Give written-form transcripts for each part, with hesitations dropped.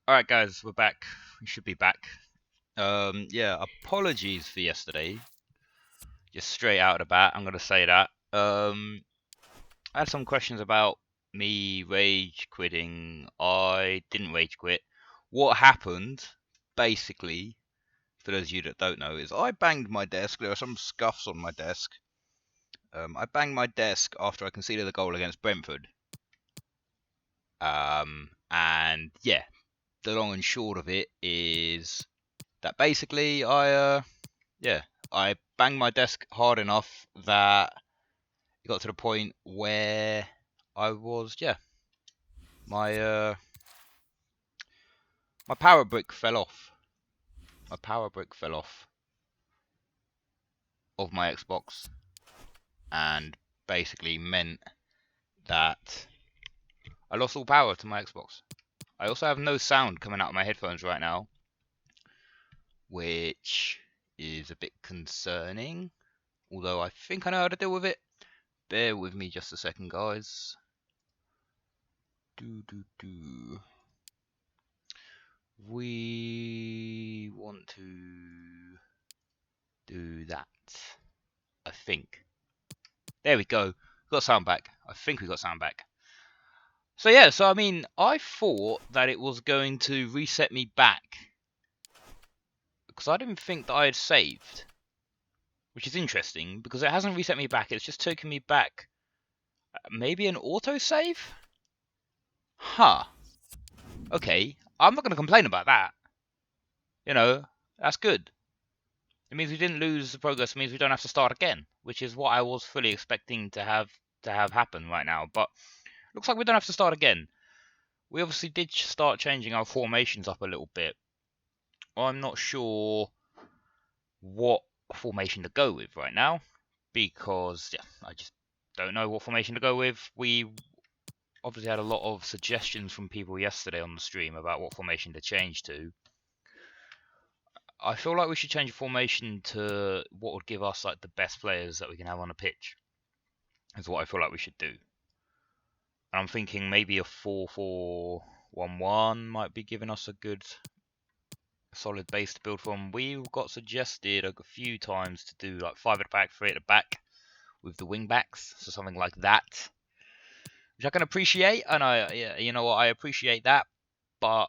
Alright guys, we're back. We should be back. Yeah, apologies for yesterday. Just straight out of the bat, I'm gonna say that. I had some questions about me rage quitting. I didn't rage quit. What happened, basically, for those of you that don't know, is I banged my desk. There were some scuffs on my desk. I banged my desk after I conceded a goal against Brentford. And yeah, the long and short of it is that basically I banged my desk hard enough that it got to the point where I was my my power brick fell off. My power brick fell off of my Xbox and basically meant that I lost all power to my Xbox. I also have no sound coming out of my headphones right now, which is a bit concerning. Although I think I know how to deal with it. Bear with me just a second, guys. We want to do that. I think. There we go. We got sound back. I think we got sound back. So yeah, I mean, I thought that it was going to reset me back because I didn't think that I had saved, which is interesting because it hasn't reset me back. It's just taken me back. Maybe an auto save? Huh. Okay. I'm not going to complain about that. You know, that's good. It means we didn't lose the progress. It means we don't have to start again, which is what I was fully expecting to have happen right now. But looks like we don't have to start again. We obviously did start changing our formations up a little bit. I'm not sure what formation to go with right now because I just don't know what formation to go with. We obviously had a lot of suggestions from people yesterday on the stream about what formation to change to. I feel like we should change formation to what would give us like the best players that we can have on the pitch. Is what I feel like we should do. And I'm thinking maybe a 4-4-1-1 might be giving us a good solid base to build from. We got suggested a few times to do like 5 at the back, 3 at the back with the wing backs, so something like that, which I can appreciate, and you know what, I appreciate that, but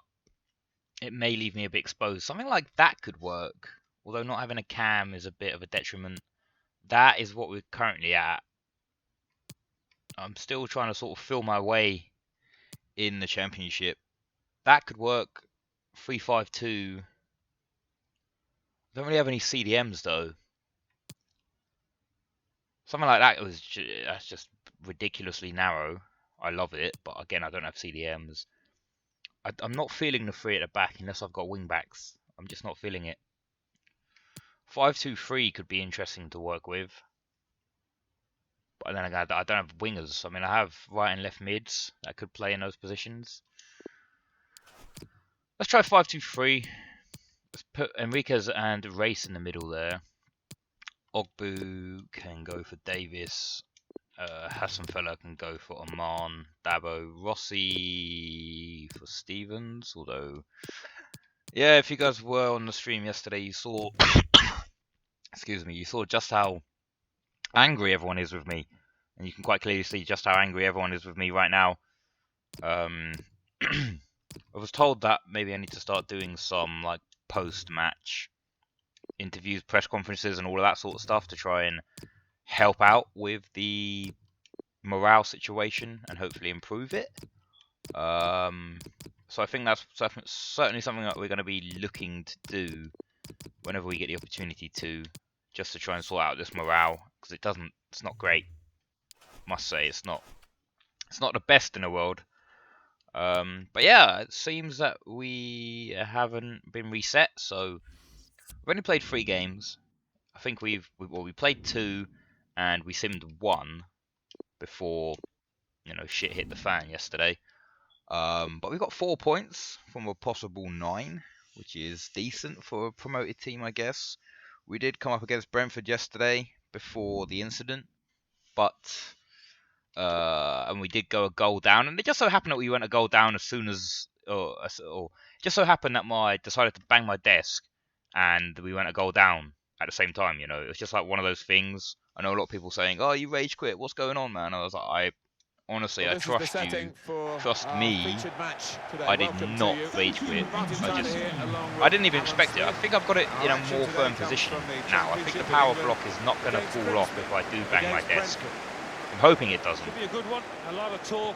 it may leave me a bit exposed. Something like that could work, although not having a cam is a bit of a detriment. That is what we're currently at. I'm still trying to sort of feel my way in the championship. That could work. 3-5-2. Don't really have any CDMs though. Something like that that's just ridiculously narrow. I love it, but again, I don't have CDMs. I'm not feeling the 3 at the back unless I've got wing backs. I'm just not feeling it. 5-2-3 could be interesting to work with. But then again, I don't have wingers. I mean, I have right and left mids that could play in those positions. Let's try 5-2-3. Let's put Enriquez and Race in the middle there. Ogbu can go for Davis. Hassanfella can go for Oman. Dabo. Rossi for Stevens. Although, yeah, if you guys were on the stream yesterday, you saw... excuse me, you saw just how angry everyone is with me. And you can quite clearly see just how angry everyone is with me right now. I was told that maybe I need to start doing some like post-match interviews, press conferences, and all of that sort of stuff to try and help out with the morale situation and hopefully improve it. So I think that's certainly something that we're going to be looking to do whenever we get the opportunity to, just to try and sort out this morale, because it's not great. Must say it's not the best in the world. But yeah, it seems that we haven't been reset, so we've only played 3 games. I think we played 2 and we simmed 1 before, you know, shit hit the fan yesterday. But we got 4 points from a possible 9, which is decent for a promoted team, I guess. We did come up against Brentford yesterday before the incident, but and we did go a goal down, and it just so happened that we went a goal down as soon as or just so happened that I decided to bang my desk, and we went a goal down at the same time. You know, it was just like one of those things. I know a lot of people saying, "Oh, you rage quit. What's going on, man?" I was like, honestly, I trust you. Trust me. I did not rage quit. I didn't even expect it. I think I've got it in a more firm position now. I think the power block is not going to fall off if I do bang my desk. I'm hoping it doesn't.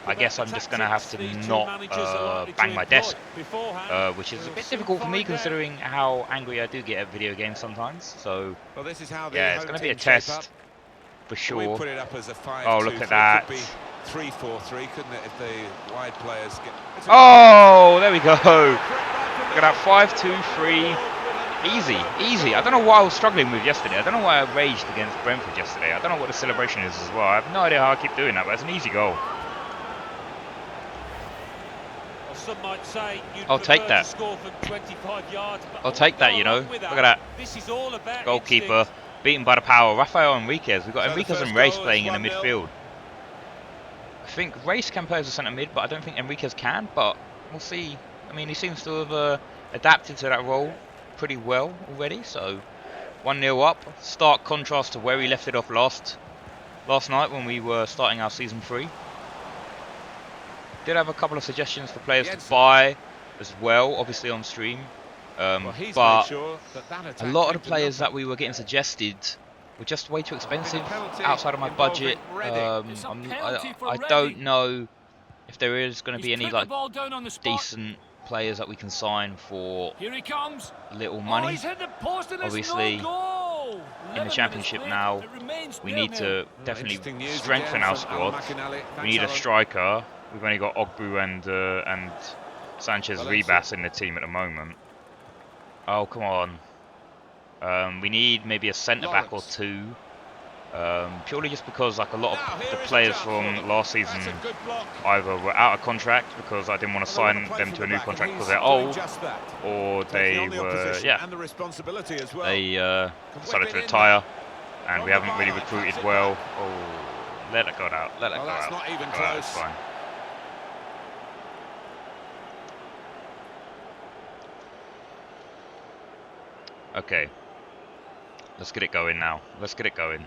I guess I'm just going to have to not bang my desk, which is a bit difficult for me considering how angry I do get at video games sometimes. So, yeah, it's going to be a test for sure. Oh, look at that. 3-4-3, couldn't it, if the wide players get... Oh, there we go. Look at that, 5-2-3. Easy. I don't know what I was struggling with yesterday. I don't know why I raged against Brentford yesterday. I don't know what the celebration is as well. I have no idea how I keep doing that, but it's an easy goal. Well, some might say I'll take that. Score from 25 yards, I'll take that, you know. Look at that. This is all about goalkeeper beaten by the power. Rafael Enriquez. We've got Enriquez and Race playing in the midfield. I think Race can play as a centre mid, but I don't think Enriquez can. But we'll see. I mean, he seems to have adapted to that role pretty well already. So 1-0 up. Stark contrast to where we left it off last night when we were starting our season 3. Did have a couple of suggestions for players to buy as well, obviously on stream. But a lot of the players that we were getting suggested were just way too expensive, outside of my budget. I don't know if there is going to be any like decent players that we can sign for little money. Obviously, in the Championship now, we need to definitely strengthen our squad. We need a striker. We've only got Ogbu and Sanchez Ribas in the team at the moment. Oh, come on. We need maybe a centre-back or two. Purely just because like a lot of the players from last season either were out of contract because I didn't want to sign them to a new contract because they're old, or they were, they decided to retire, and we haven't really recruited well. Oh, let it go out. Let it go out. Not even close. close. It's fine. Okay, let's get it going now. Let's get it going.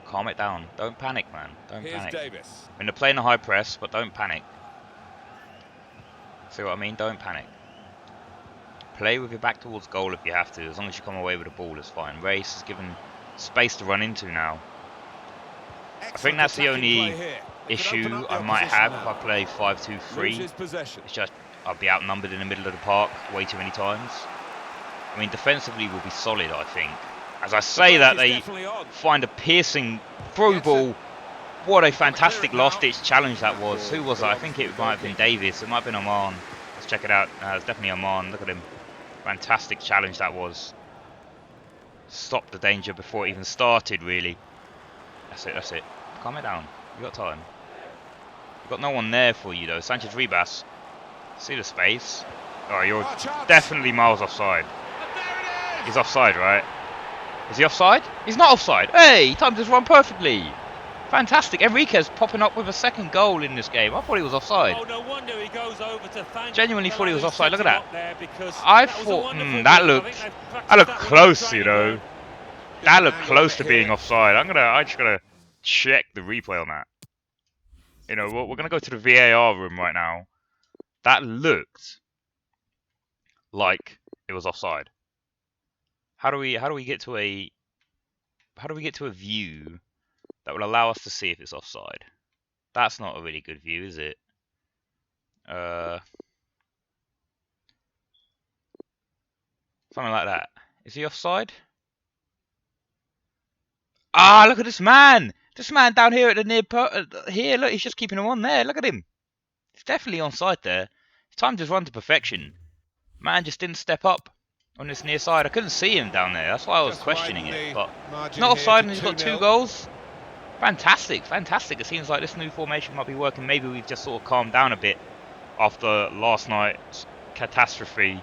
Calm it down. Don't panic, man. Don't panic. We're going to play in a high press, but don't panic. See what I mean? Don't panic. Play with your back towards goal if you have to. As long as you come away with the ball, it's fine. Race is given space to run into now. I think that's the only issue I might have if I play 5-2-3. It's just I'll be outnumbered in the middle of the park way too many times. I mean, defensively will be solid, I think. As I say that, they find a piercing through ball. What a fantastic last-ditch challenge that was. Who was that? I think it might have been Davis. It might have been Oman. Let's check it out. It's definitely Oman. Look at him. Fantastic challenge that was. Stopped the danger before it even started, really. That's it, that's it. Calm it down. You got time. You've got no one there for you, though. Sanchez Ribas. See the space. Oh, you're definitely miles offside. He's offside, right? Is he offside? He's not offside. Hey, he timed his run perfectly. Fantastic. Enriquez popping up with a second goal in this game. I thought he was offside. Oh, no wonder he goes over to thank Genuinely thought he was offside. Look at that. I thought that looked close, you know. That looked close to being offside. I just gotta check the replay on that. You know, we're gonna go to the VAR room right now. That looked like it was offside. How do we get to a view that will allow us to see if it's offside? That's not a really good view, is it? Something like that. Is he offside? Ah, look at this man! This man down here at the here, look, he's just keeping him on there. Look at him. He's definitely onside there. His time just run to perfection. Man just didn't step up on this near side. I couldn't see him down there. That's why I was questioning it. But not offside, and he's got 2 goals. Fantastic, fantastic. It seems like this new formation might be working. Maybe we've just sort of calmed down a bit after last night's catastrophe.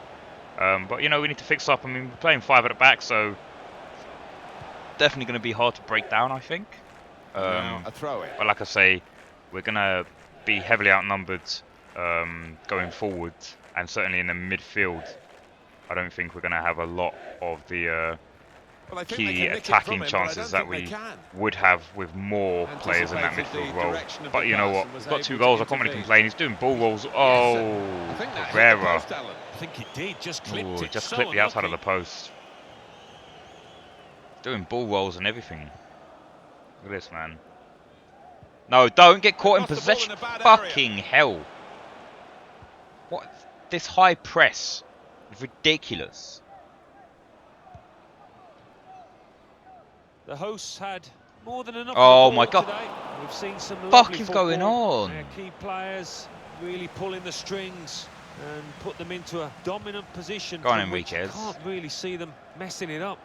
But, you know, we need to fix up. I mean, we're playing 5 at the back, so definitely going to be hard to break down, I think. But like I say, we're going to be heavily outnumbered going forward, and certainly in the midfield, I don't think we're going to have a lot of the Well, I think they key can nick it attacking from him, but I chances don't that think they we can. would have with more players in that Anticipated midfield the role. direction of But the you know pass what? and was We've got 2 able to goals. I can't really intervene. complain. He's doing ball rolls. Yes, Oh, I think that hit the Pereira. post, Alan. I think it did, just clipped Ooh, it. just So clipped the outside of the unlucky. post. Doing ball rolls and everything. Look at this, man. No, don't get caught in Lost the ball possession. in a bad area. Fucking hell. What? This high press is ridiculous. The hosts had more than enough Oh of the my ball God. today. We've seen some Fuck lovely is football. going on? Their key players really pulling the strings and put them into a dominant position Go on, from which you Enriquez. can't really see them messing it up.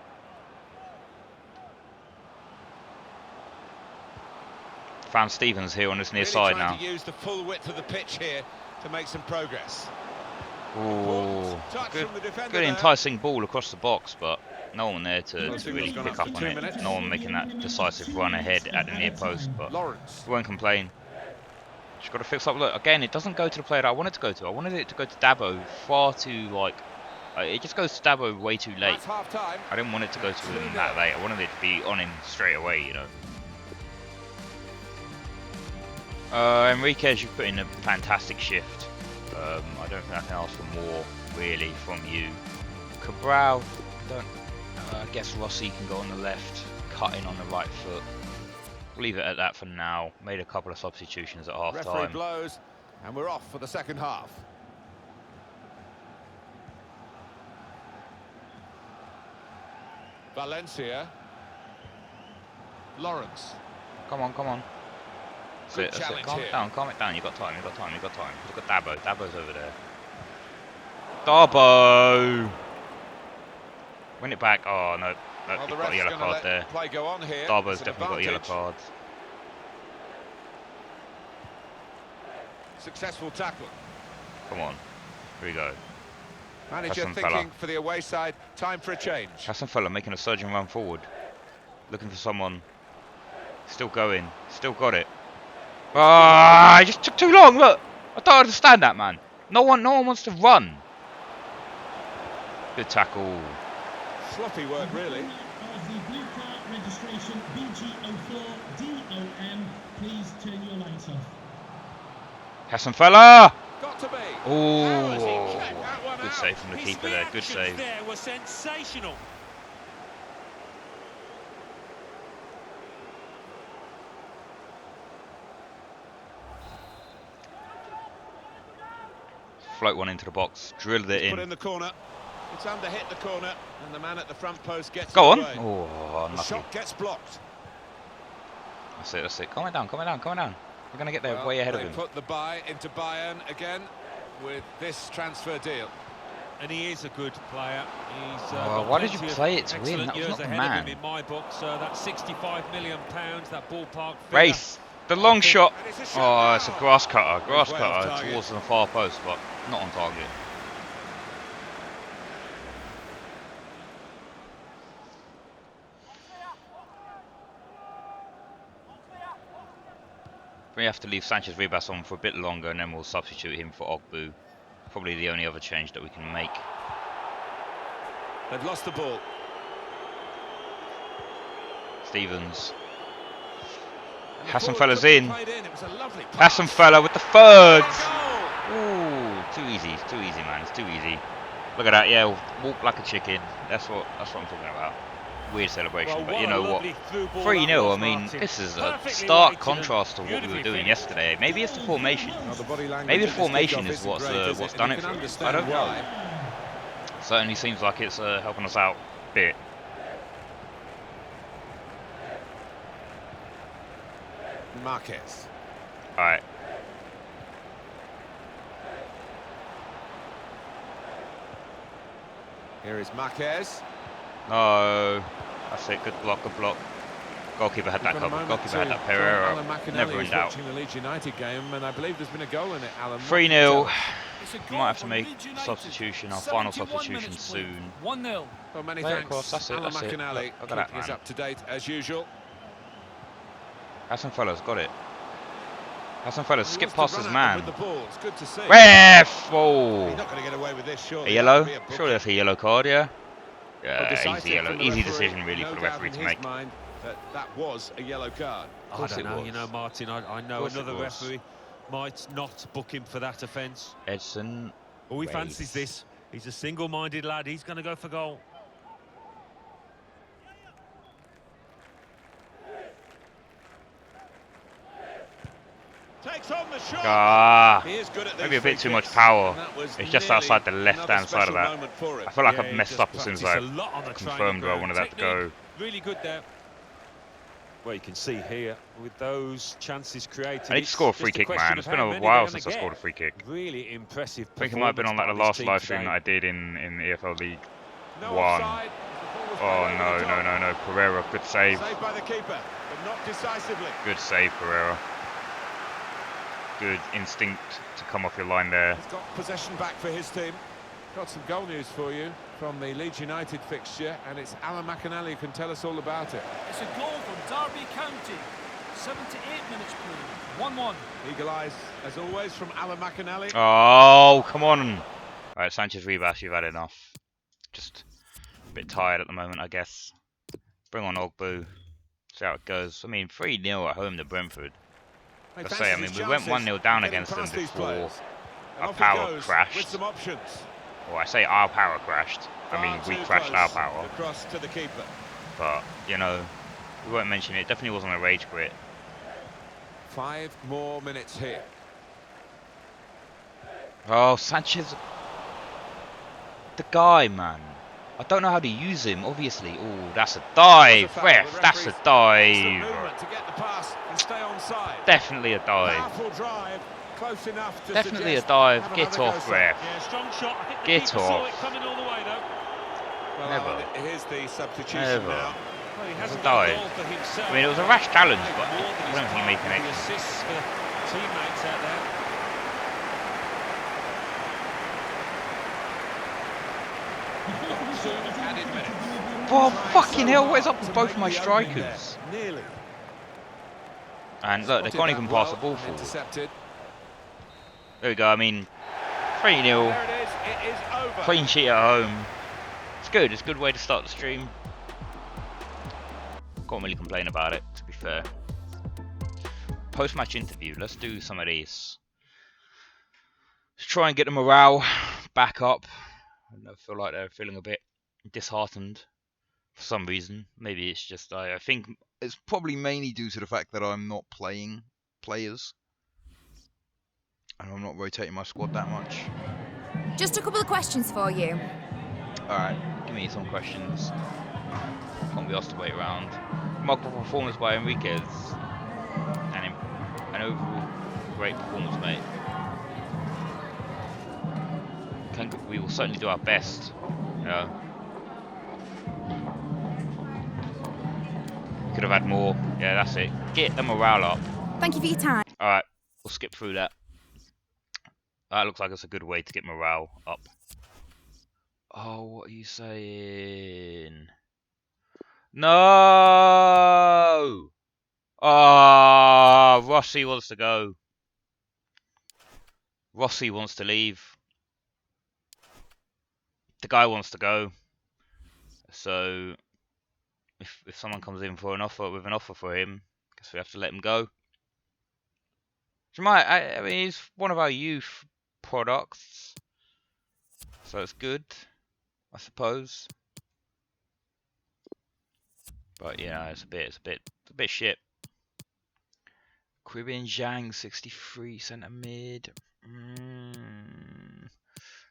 Found Stevens here on this near Really side trying now. to use the full width of the pitch here to make some progress. Ooh, Touch good, from the defender good there. enticing ball across the box, but no one there to Well, really gone pick up up for on 2 it. minutes. No one making that decisive run ahead at the near post, but Lawrence. we won't complain. Just got to fix up. Look, again, it doesn't go to the player that I wanted to go to. I wanted it to go to Dabo far too, like, it just goes to Dabo way too late. That's half time. I didn't want it to go to him that late. I wanted it to be on him straight away, you know. Enriquez, you've put in a fantastic shift. I don't think I can ask for more, really, from you. Cabral, I guess Rossi can go on the left, cut in on the right foot. We'll leave it at that for now. Made a couple of substitutions at half Referee time. blows, and we're off for the second half. Valencia. Lawrence. Come on, come on. Good That's it. challenge Calm here. it down, calm it down. You've got time, you've got time, you've got time. Look at Dabo. Dabo's over there. Dabo! Win it back. Oh, no. No, Well, you've the got a ref's yellow gonna card let there. play go on here. Darbo's It's an definitely got a yellow advantage. card. Successful tackle. Come on. Here we go. Manager Hassan thinking Fella. for the away side. Time for a change. Hassan Fella making a surging run forward. Looking for someone. Still going. Still got it. Ah, it just took too long. Look. I don't understand that, man. No one wants to run. Good tackle. Sloppy work, really. Of the blue card registration BG04DOM, please turn your lights off. Hassan Fella. Got to be. Oh, How has he kept that one good out? save from the His keeper there. Good reactions save. there were sensational. Float one into the box. Drilled it Put in. in the corner. It's under hit the corner, and the man at the front post gets Go it on. away. Oh, The unlucky. shot gets blocked. That's it, that's it. Calm it down, calm it down, calm it down. We're going to get there Well, way ahead of they him. put the buy into Bayern again with this transfer deal. And he is a good player. He's Oh, got why did you plenty of play it to him? excellent That was years not the ahead man. of him in my book. So that's £65 million, that ballpark figure. Race. The long think- shot. And it's a shot Oh, it's a now. grass cutter. Grass way off cutter target. towards the far post, but not on target. We have to leave Sanchez Ribas on for a bit longer, and then we'll substitute him for Ogbu. Probably the only other change that we can make. They've lost the ball. Stevens. And the Hassan forward Fella's couldn't in. be played in. It was a lovely pass. Hassan Fella with the thirds. Goal. Ooh, too easy. It's too easy, man. It's too easy. Look at that. Yeah, walk like a chicken. That's what I'm talking about. Weird celebration, Well, but what you a know what? lovely through ball 3-0. that was, I mean, Martin. this is a Perfectly stark weighted and contrast to what we were beautifully doing finished. yesterday. Maybe it's the formation. Well, the body language Maybe the at this formation kickoff is isn't what's great, is what's it? done And it you for can us. I understand don't know. why. Certainly seems like it's helping us out a bit. Marquez. All right. Here is Marquez. No, that's it. Good block. Good block. Goalkeeper had that We've got a covered. moment Goalkeeper had to that join Pereira. Alan McInally, Never in who's doubt. watching the Leeds United game, and I believe there's been a goal in it, Alan. What 3-0. can you tell us? Might have to make a substitution. Our final substitution soon. 1-0. Well, many Play it thanks, across, that's it, Alan that's it. McInally, Look at keeping that, us man. up to date as usual. Hassan Fella's got it. Hassan Fellow He skip wants past to his run at them man. with the ball. It's good to see. Ref! Oh. He's not going to get away with this, A surely. yellow? That'll be a booking. Surely that's a yellow card, yeah? Well, Yeah, easy decisive yellow. from the Easy referee. decision, really, No for the doubt referee in to his make. mind that was a yellow card. I don't know, you know, Martin, I know course it another was. referee might not book him for that offence. Edson. Oh, he fancies this. He's a single-minded lad. He's going to go for goal. Takes on the shot. Ah, He is good at maybe a these bit too free much kicks, power. and that was It's just nearly outside the left-hand another side of special that. moment for him. I feel like Yeah, I've he messed does up as soon as practice I a lot on the training confirmed where I ground. wanted that to go. Technique, really good there. Well, you can see here, with those chances created, I need to score a free kick, man. It's been a while since I scored a free kick. Really impressive I think it might have been on like the last live stream that I did in EFL League One. Oh no. Pereira, good save. Saved by the keeper, but not decisively. Good save, Pereira. Good instinct to come off your line there. He's got possession back for his team. Got some goal news for you from the Leeds United fixture, and it's Alan McAnally who can tell us all about it. It's a goal from Derby County. 7 to 8 minutes played. 1-1. Eagle eyes, as always, from Alan McAnally. Oh, come on. Alright, Sanchez Ribas, you've had enough. Just a bit tired at the moment, I guess. Bring on Ogbu. See how it goes. I mean, 3-0 at home to Brentford. He I say, I mean, we went 1-0 down against them before our power crashed. Some options. Well, I say our power crashed. I mean, we crashed our power. Across to the keeper. But, you know, we won't mention it. It definitely wasn't a rage quit. 5 more minutes here. Oh, Sanchez. The guy, man. I don't know how to use him, obviously. Oh, that's a dive. Ref, that's a dive. To get the pass and stay onside. Definitely a dive. Powerful drive. Close enough to Definitely a suggest dive. have Get another off, go, ref. Yeah, strong shot. I think the Get keeper saw off. it coming all the way, though. Well, Never. Alan, here's the substitution Never. now. Well, he It was hasn't a got a dive. goal for himself. I mean, it was a rash challenge, but More than I his don't think he made part. connection. The assists for teammates out there. Added minutes. Oh, Trying fucking so hell, what is hard up with to both make my the opening strikers? there. Nearly. And look, they Spotted can't that even well pass the ball and forward. intercepted. There we go, I mean, 3-0, There it is. It is over. clean sheet at home. It's good, it's a good way to start the stream. Can't really complain about it, to be fair. Post-match interview, let's do some of these. Let's try and get the morale back up. I feel like they're feeling a bit disheartened for some reason. Maybe it's just, I think it's probably mainly due to the fact that I'm not playing players. And I'm not rotating my squad that much. Just a couple of questions for you. Alright, give me some questions. Can't be asked to wait around. Remarkable performance by Enriquez. An overall great performance, mate. We will certainly do our best. You know. Could have had more. Yeah, that's it. Get the morale up. Thank you for your time. Alright, we'll skip through that. That looks like it's a good way to get morale up. Oh, what are you saying? No! Ah, Rossi wants to go. Rossi wants to leave. The guy wants to go. So, if someone comes in for an offer with an offer for him, I guess we have to let him go. I mean, he's one of our youth products, so it's good, I suppose. But yeah, it's a bit shit. Caribbean Zhang, 63 centre mid.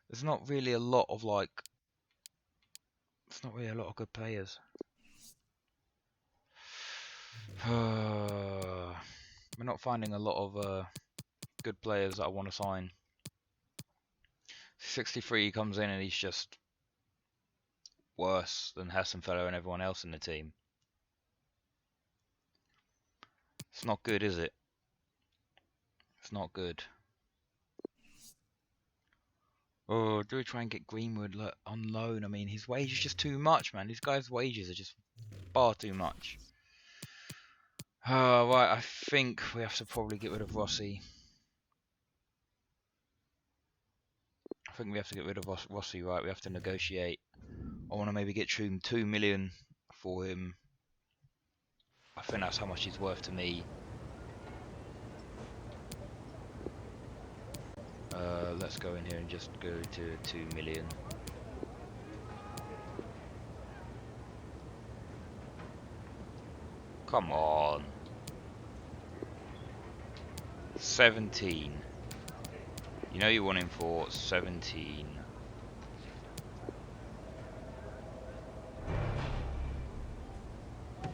There's not really a lot of good players. We're not finding a lot of good players that I want to sign. 63 comes in and he's just worse than Hassenfeller and everyone else in the team. It's not good, is it? It's not good. Oh, do we try and get Greenwood on loan? I mean, his wage is just too much, man. These guys' wages are just far too much. Right, I think we have to probably get rid of Rossi. I think we have to get rid of Rossi, right? We have to negotiate. I want to maybe get 2 million for him. I think that's how much he's worth to me. Let's go in here and just go to 2 million. Come on. 17. You know you want him for 17.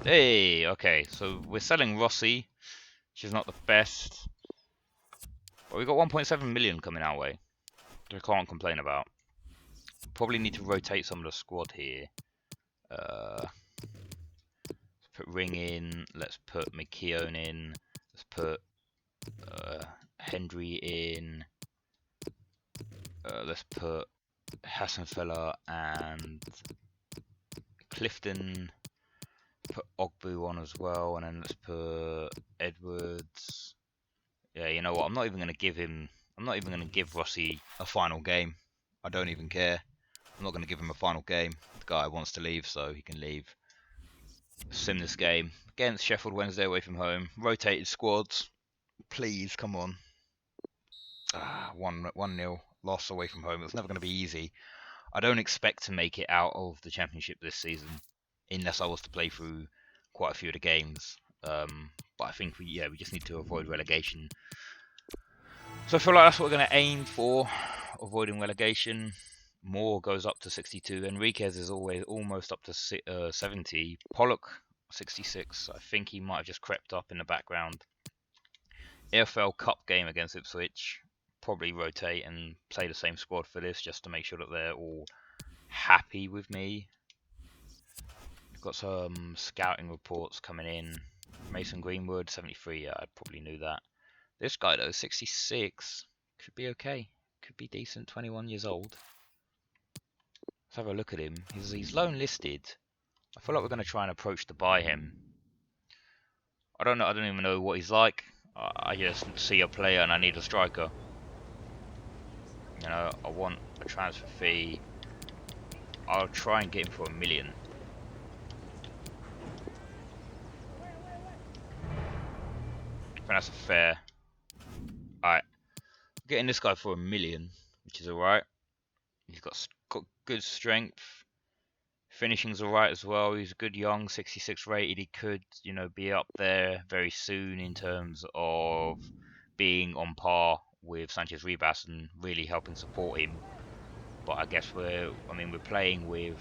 Hey, okay, so we're selling Rossi, which is not the best. But we got 1.7 million coming our way, which I can't complain about. Probably need to rotate some of the squad here. Let's put Ring in, let's put McKeown in, let's put Hendry in, let's put Hassenfeller and Clifton, put Ogbu on as well, and then let's put Edwards. Yeah, you know what? I'm not even going to give Rossi a final game. I don't even care. I'm not going to give him a final game. The guy wants to leave, so he can leave. Sim this game against Sheffield Wednesday away from home. Rotated squads. Please, come on. 1-0 loss away from home. It's never going to be easy. I don't expect to make it out of the Championship this season, unless I was to play through quite a few of the games. But I think we just need to avoid relegation. So I feel like that's what we're going to aim for, avoiding relegation. Moore goes up to 62. Enriquez is almost up to 70. Pollock 66. I think he might have just crept up in the background. EFL Cup game against Ipswich. Probably rotate and play the same squad for this, just to make sure that they're all happy with me. We've got some scouting reports coming in. Mason Greenwood 73. Yeah, I probably knew that. This guy though, 66, could be okay. Could be decent. 21 years old. Let's have a look at him. He's loan listed. I feel like we're going to try and approach to buy him. I don't know. I don't even know what he's like. I just see a player and I need a striker. You know, I want a transfer fee. I'll try and get him for $1 million. I think that's a fair. Alright. Getting this guy for $1 million, which is alright. He's got good strength. Finishing's alright as well. He's a good young, 66 rated. He could, be up there very soon in terms of being on par with Sanchez Ribas and really helping support him. But I guess we're playing with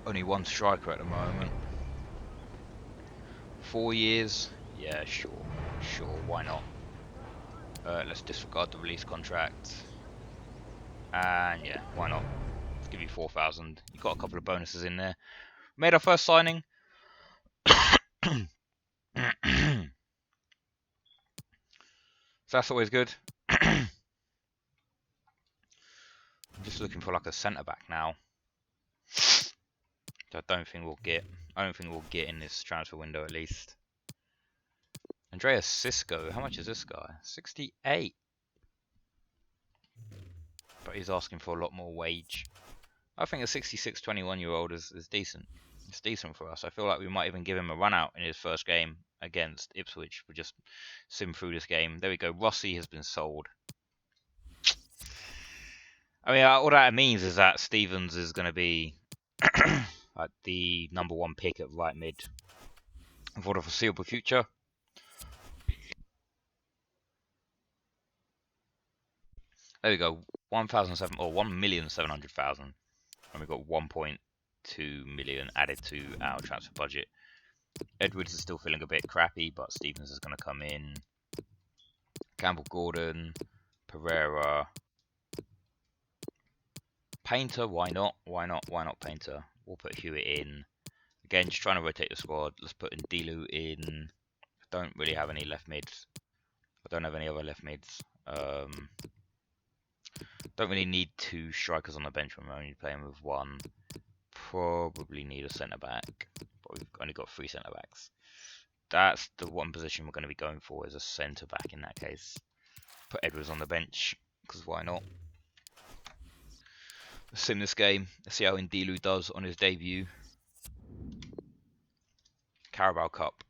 only one striker at the moment. 4 years, yeah, sure, why not? Let's disregard the release contract, and yeah, why not? Let's give you 4,000. You got a couple of bonuses in there. Made our first signing. So that's always good. I'm just looking for like a centre back now. I don't think we'll get in this transfer window at least. Andreas Cisco, how much is this guy? 68. But he's asking for a lot more wage. I think a 66, 21-year-old is decent. It's decent for us. I feel like we might even give him a run out in his first game against Ipswich. We'll just sim through this game. There we go. Rossi has been sold. I mean, all that means is that Stevens is going to be like the #1 pick at right mid for the foreseeable future. There we go. 1,700,000, and we got 1.2 million added to our transfer budget. Edwards is still feeling a bit crappy, but Stevens is going to come in. Campbell Gordon, Pereira, Painter. Why not? Why not Painter? We'll put Hewitt in. Again, just trying to rotate the squad. Let's put Ndilu in. Don't really have any left mids. I don't have any other left mids. Don't really need 2 strikers on the bench when we're only playing with 1. Probably need a centre back. but we've only got 3 centre backs. That's the one position we're going to be going for, as a centre back in that case. Put Edwards on the bench, because why not? Let's sim this game. Let's see how Ndilu does on his debut. Carabao Cup.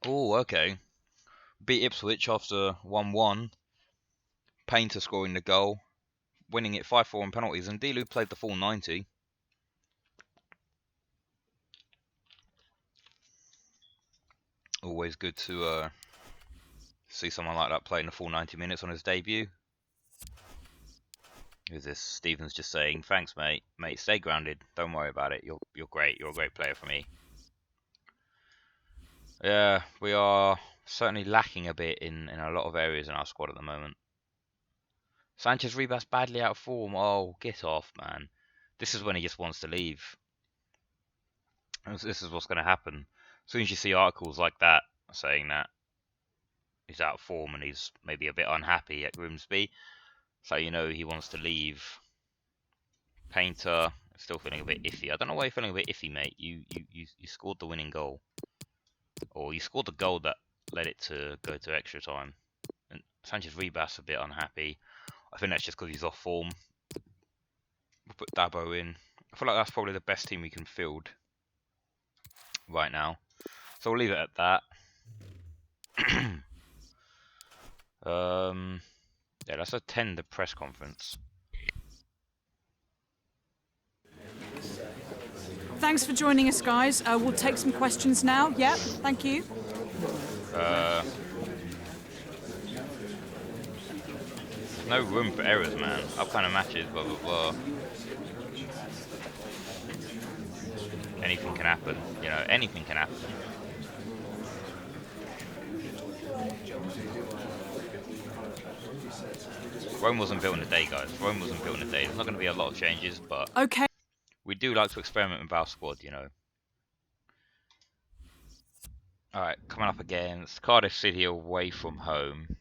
Oh, okay. Beat Ipswich after 1-1. Painter scoring the goal. Winning it 5-4 on penalties. And Ndilu played the full 90. Always good to see someone like that playing the full 90 minutes on his debut. Who's this? Stevens just saying, thanks mate. Mate, stay grounded. Don't worry about it. You're great. You're a great player for me. Yeah, we are certainly lacking a bit in a lot of areas in our squad at the moment. Sanchez Ribas badly out of form. Oh, get off, man. This is when he just wants to leave. This is what's going to happen. As soon as you see articles like that saying that he's out of form and he's maybe a bit unhappy at Grimsby, so you know he wants to leave. Painter still feeling a bit iffy. I don't know why you're feeling a bit iffy, mate. You scored the winning goal, or you scored the goal that led it to go to extra time. And Sanchez Ribas a bit unhappy. I think that's just because he's off form. We'll put Dabo in. I feel like that's probably the best team we can field right now. So we'll leave it at that. Yeah, let's attend the press conference. Thanks for joining us, guys. We'll take some questions now. Yep, thank you. No room for errors, man. Up kind of matches, blah blah blah. Anything can happen, you know. Anything can happen. Rome wasn't built in a day, guys. Rome wasn't built in a day. There's not going to be a lot of changes, but okay. We do like to experiment with our squad, you know. Alright, coming up against Cardiff City away from home.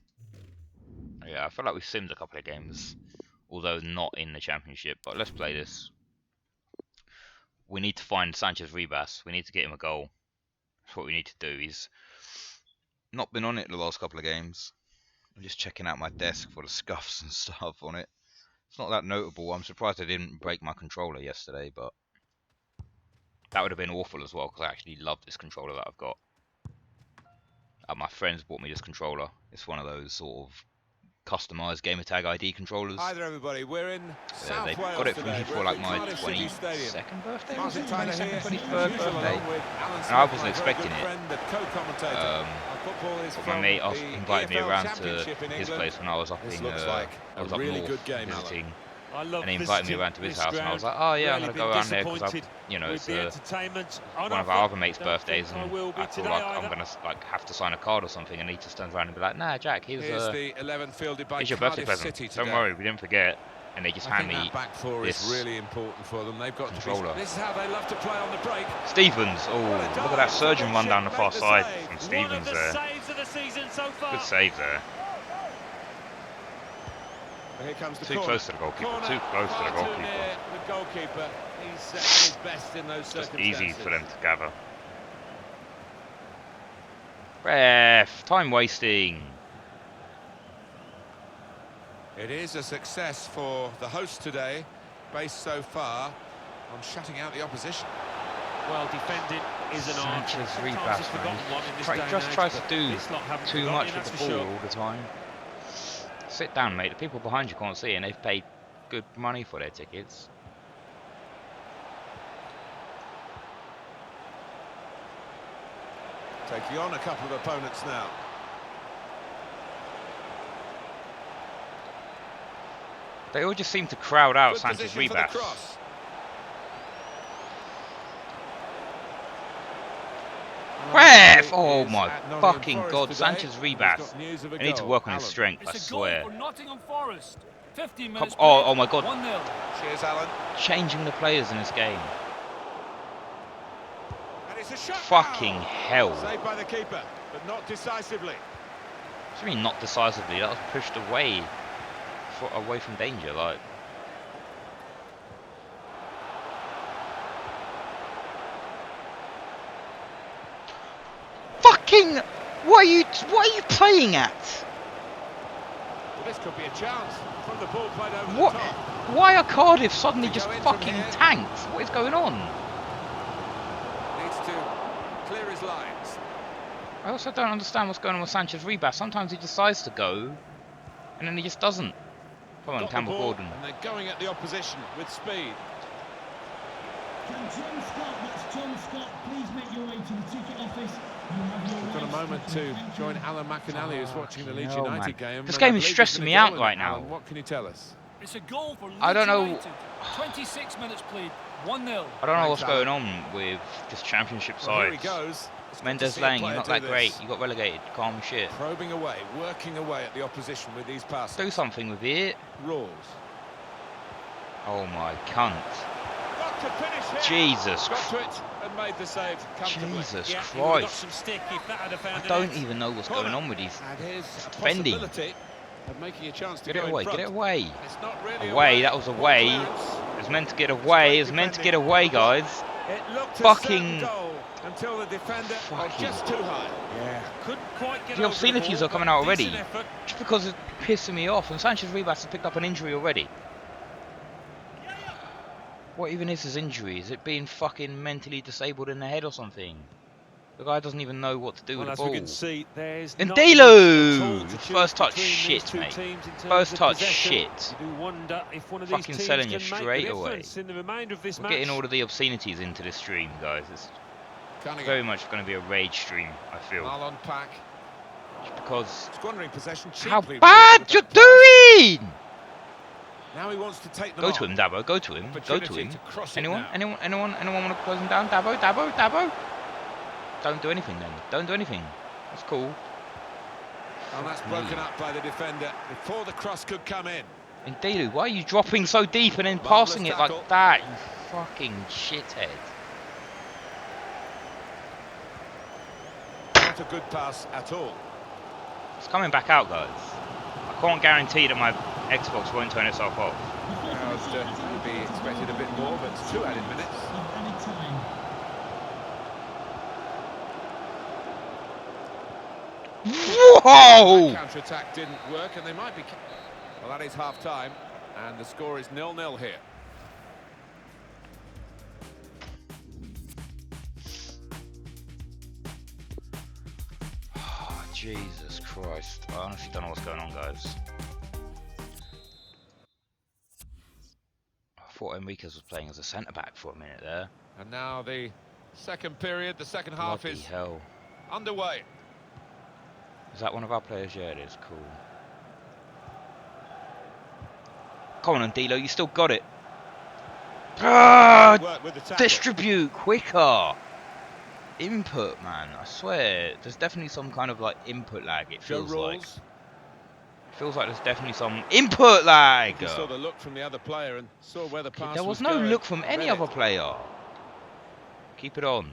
Yeah, I feel like we've simmed a couple of games, although not in the Championship, but let's play this. We need to find Sanchez Ribas. We need to get him a goal. That's what we need to do. He's not been on it the last couple of games. I'm just checking out my desk for the scuffs and stuff on it. It's not that notable. I'm surprised I didn't break my controller yesterday, but that would have been awful as well, because I actually love this controller that I've got. My friends bought me this controller. It's one of those sort of customized gamertag ID controllers. Hi there, everybody. We're in South they Wales got it for today. me for like my 22nd birthday, was it? 22nd, 23rd birthday. And I wasn't expecting it. But my mate invited me around to his place when I was up in north visiting. And he invited me around to his house, and I was like, oh yeah, I'm going to go around there because you know, it's one of our other mates' birthdays, and I feel like I'm going to like have to sign a card or something. And he just turns around and be like, nah, Jack, here's your birthday present. Don't worry, we didn't forget. And they just hand me this really important for them. They've got controller. This is how they love to play on the break. Stevens, oh, look at that surgeon run down the far side from Stevens there. Good save there. Here comes the Too close to the goalkeeper. Too close to the goalkeeper. The goalkeeper, he's at his best in those Just circumstances. easy for them to gather. Ref, time wasting. It is a success for the host today, based so far on shutting out the opposition. Well, defending is an art. Sanchez Sometimes Ribas, it's forgotten one in this day and just age, tries to but do this lot haven't too forgotten much it, with that's the for ball sure. all the time. Sit down, mate. The people behind you can't see it, and they've paid good money for their tickets. Taking on a couple of opponents now. They all just seem to crowd out Good Sanchez position for the Ribas. cross. Ref! Oh my fucking god, Sanchez Ribas. I need to work on his strength, I It's a goal swear. for Nottingham Forest. 15 Come, minutes oh my god, 1-0. Cheers, Alan. changing the players in this game. And it's a shot. Fucking hell. Saved by the keeper, but not decisively. What do you mean not decisively? That was pushed away, away from danger. Like, fucking... What are you playing at? Well, this could be a chance from the ball played over What? the top. Why are Cardiff suddenly To just go in from fucking here. tanked? What is going on? Needs to clear his lines. I also don't understand what's going on with Sanchez Rebas. Sometimes he decides to go, and then he just doesn't. Come on, Got the Campbell ball, Gordon. and they're going at the opposition with speed. Can John Scott, that's John Scott, please make your way to the ticket office. You have your We've got a rights moment taken. to Thank join you. Alan McInally, who's watching the Leeds hell, United man. game. This and game I is believe stressing he's me gonna out go right in. now. Alan, what can you tell us? It's a goal for Leeds I don't know. United. 26 minutes played, 1-0. I don't know what's Thanks, going Alan. on with this championship Well, here he side. goes. It's good to Mendes see a Lang, player you're not do that this. great. You got relegated. Calm shit. Probing away, working away at the opposition with these passes. Do something with it. Rules. Oh my cunt. Got to finish here. Jesus. Got to it and made the save comfortably. Jesus Yeah, he would have got Christ. some stick if that had have found I an don't net. even know what's Corner. going on with these. And here's a defending. possibility of making a chance to Get go it away, in front. get it away. It's not really Away, that was Poor away. clearance. It was meant to get away. It was meant to get away, guys. It looked Fucking- a certain goal until the defender got Fucking- just too high. Yeah, couldn't quite get The over obscenities ball, are coming but out already. decent effort. Just because it's pissing me off. And Sanchez Rebas has picked up an injury already. What even is his injury? Is it being fucking mentally disabled in the head or something? The guy doesn't even know what to do Well, with as the we ball. can see, there's And not much at Delu! all to choose First touch between these shit, two mate. teams in terms First of touch possession. shit. You do wonder if one of Fucking these teams selling can you make straight the away. difference in the remainder of this We're match. getting all of the obscenities into this stream, guys. It's Cunningham. very much going to be a rage stream, I feel. Marlon Pack. Just because... Squandering possession How cheaply. bad with you're that pass. doing! Now he wants to take them Go on. to him, Dabo. Go to him. Go to Opportunity him. to cross it Anyone? now. Anyone want to close him down? Dabo. Don't do anything then. Don't do anything. That's cool. And that's broken up by the defender before the cross could come in. And Delu, why are you dropping so deep and then Marvellous passing it tackle. like that? You fucking shithead. Not a good pass at all. It's coming back out, guys. I can't guarantee that my Xbox won't turn itself off. I was maybe expected a bit more, but it's 2 added minutes. Of added time. Whoa! Counter-attack didn't work, and they might be... Well, that is half-time, and the score is 0-0 here. Oh, Jesus Christ. I honestly don't know what's going on, guys. I thought Enriquez was playing as a centre-back for a minute there. And now the second period, the second half Bloody is hell. underway. Is that one of our players? Yeah, it is. Cool. Come on, Dilo, you still got it. Ah, Work with the tackle. distribute quicker. Input, man. I swear, there's definitely some kind of like input lag. It Show feels like. rules. Feels like there's definitely some input lag. He saw the look from the other player and saw where the pass There was no going. look from any Read it. other player. Keep it on.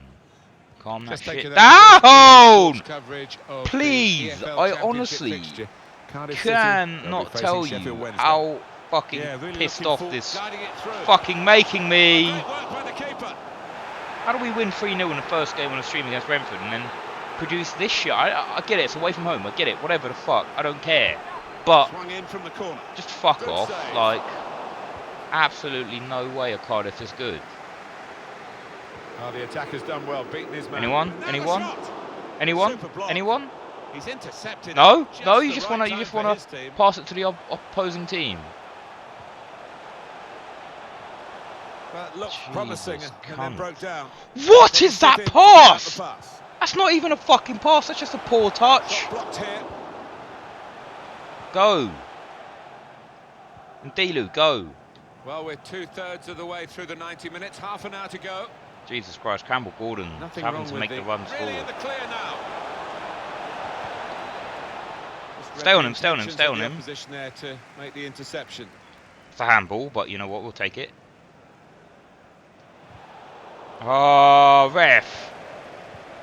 Calm that Just taking shit that down. coverage of Please, the EFL I Championship honestly fixture. Cardiff City, they'll cannot be facing tell Sheffield you Wednesday. how fucking Yeah, really pissed looking off for- this Guiding it through. fucking making me. Great work by the keeper. How do we win 3-0 in the first game on a stream against Brentford and then produce this shit? I get it, it's away from home, I get it, whatever the fuck, I don't care. But Swung in from the corner. just fuck Good off, save. like, absolutely no way a Cardiff is good. Oh, the attacker's done well, beaten his man. Anyone? Another Anyone? shot. Anyone? Super block. Anyone? He's intercepted. No? Just No, the you just right wanna time for his team. pass it to the opposing team. That looked Jesus promising and then cunt. broke down. What is that Put it pass? without the pass. That's not even a fucking pass, that's just a poor touch. Shot blocked here. Go. And Delu, go. Well, we're 2/3 of the way through the 90 minutes, half an hour to go. Jesus Christ, Campbell Gordon Nothing having wrong to with make the runs really in forward. the clear now. Just Stay on read him, the stay on him, intentions stay of on the him. opposition there to make the interception. It's a handball, but you know what, we'll take it. Oh, ref.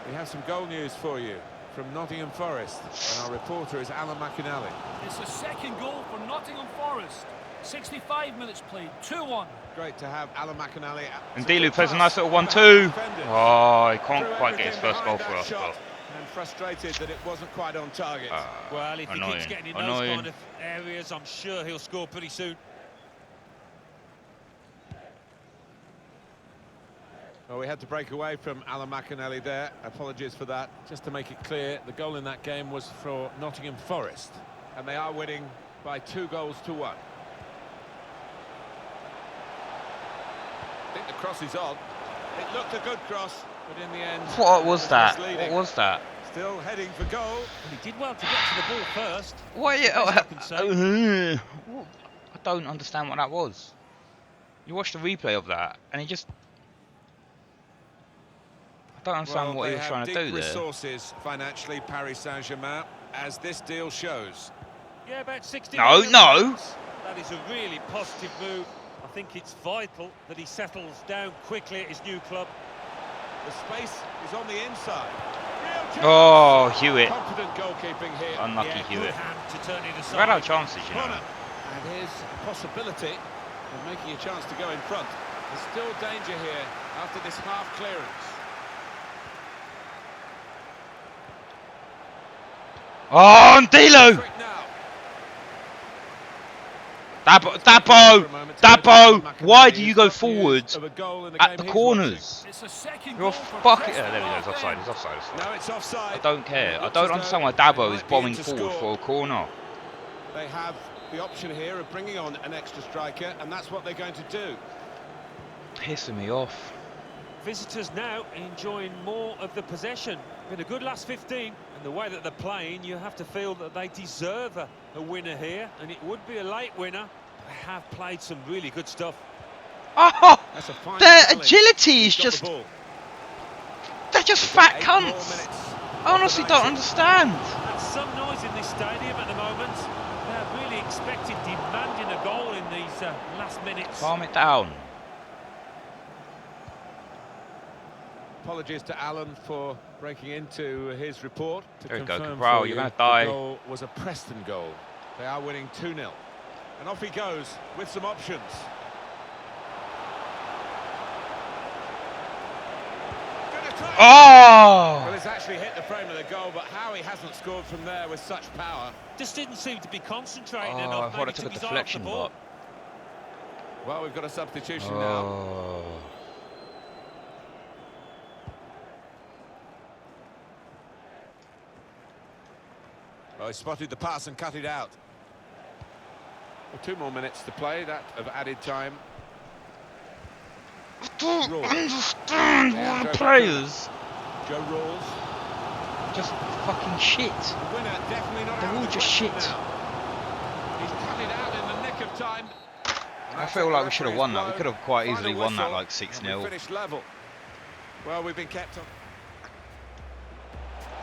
We have some goal news for you from Nottingham Forest, and our reporter is Alan McInally. It's a second goal for Nottingham Forest. 65 minutes played, 2-1. Great to have Alan McInally. And It's a Delu good plays a pass nice little behind 1-2. defenders. Oh, he can't Threw quite get his everything first goal for behind us, that but shot. And frustrated that it wasn't quite on target. Well, if he Annoying. keeps getting in Annoying. those kind of areas, I'm sure he'll score pretty soon. Well, we had to break away from Alan McAnally there. Apologies for that. Just to make it clear, the goal in that game was for Nottingham Forest. And they are winning by 2-1. I think the cross is on. It looked a good cross, but in the end... What was that? misleading. What was that? Still heading for goal. He did well to get to the ball first. What? Best I can say. I don't understand what that was. You watched the replay of that, and he just... I don't understand what he was trying to do there. Resources financially, Paris Saint-Germain, as this deal shows. Yeah, about 60 No, million no. pounds. That is a really positive move. I think it's vital that he settles down quickly at his new club. The space is on the inside. Real chance. Oh, Hewitt. Confident goalkeeping here. Unlucky Yeah, Hewitt. good hand to turn it We've aside. had our chances, you know. Corner. And here's a possibility of making a chance to go in front. There's still danger here after this half clearance. Oh, and Dilo! Trick now. Dabo! Why do you go forwards at the corners? It's a second You're goal for fucking... Preston there we go, it's North offside, End. it's offside, it's offside. Now it's offside. I don't care. I Looks don't as understand though why Dabo they is might be bombing in to forward score. for a corner. They have the option here of bringing on an extra striker, and that's what they're going to do. Pissing me off. Visitors now enjoying more of the possession. Been a good last 15, and the way that they're playing, you have to feel that they deserve a winner here, and it would be a late winner. They have played some really good stuff. Oh! That's a fine Their challenge. agility is He's got just... the ball. They're just fat 8 more cunts. minutes I honestly don't of the 90. understand. That's some noise in this stadium at the moment. They're really expecting, demanding a goal in these last minutes. Calm it down. Apologies to Alan for breaking into his report. To There we go, confirm Cabral, for you're you, gonna die. The goal was a Preston goal. They are winning 2-0. And off he goes with some options. Gonna try. Oh! Well, it's actually hit the frame of the goal, but how he hasn't scored from there with such power. Just didn't seem to be concentrating Oh, enough. I thought Maybe it took a his eye off the deflection, ball. but... Well, we've got a substitution now. Oh. Well, he spotted the pass and cut it out. Well, 2 more minutes to play, that of added time. I don't Rawls. understand Yeah, why Joe players Joe Rawls. just fucking shit. The winner definitely not They're out all of the just question shit. now. He's cut it out in the nick of time. I feel like we should have won that. We could have quite easily won that like 6-0. Finished level. Well, we've been kept on.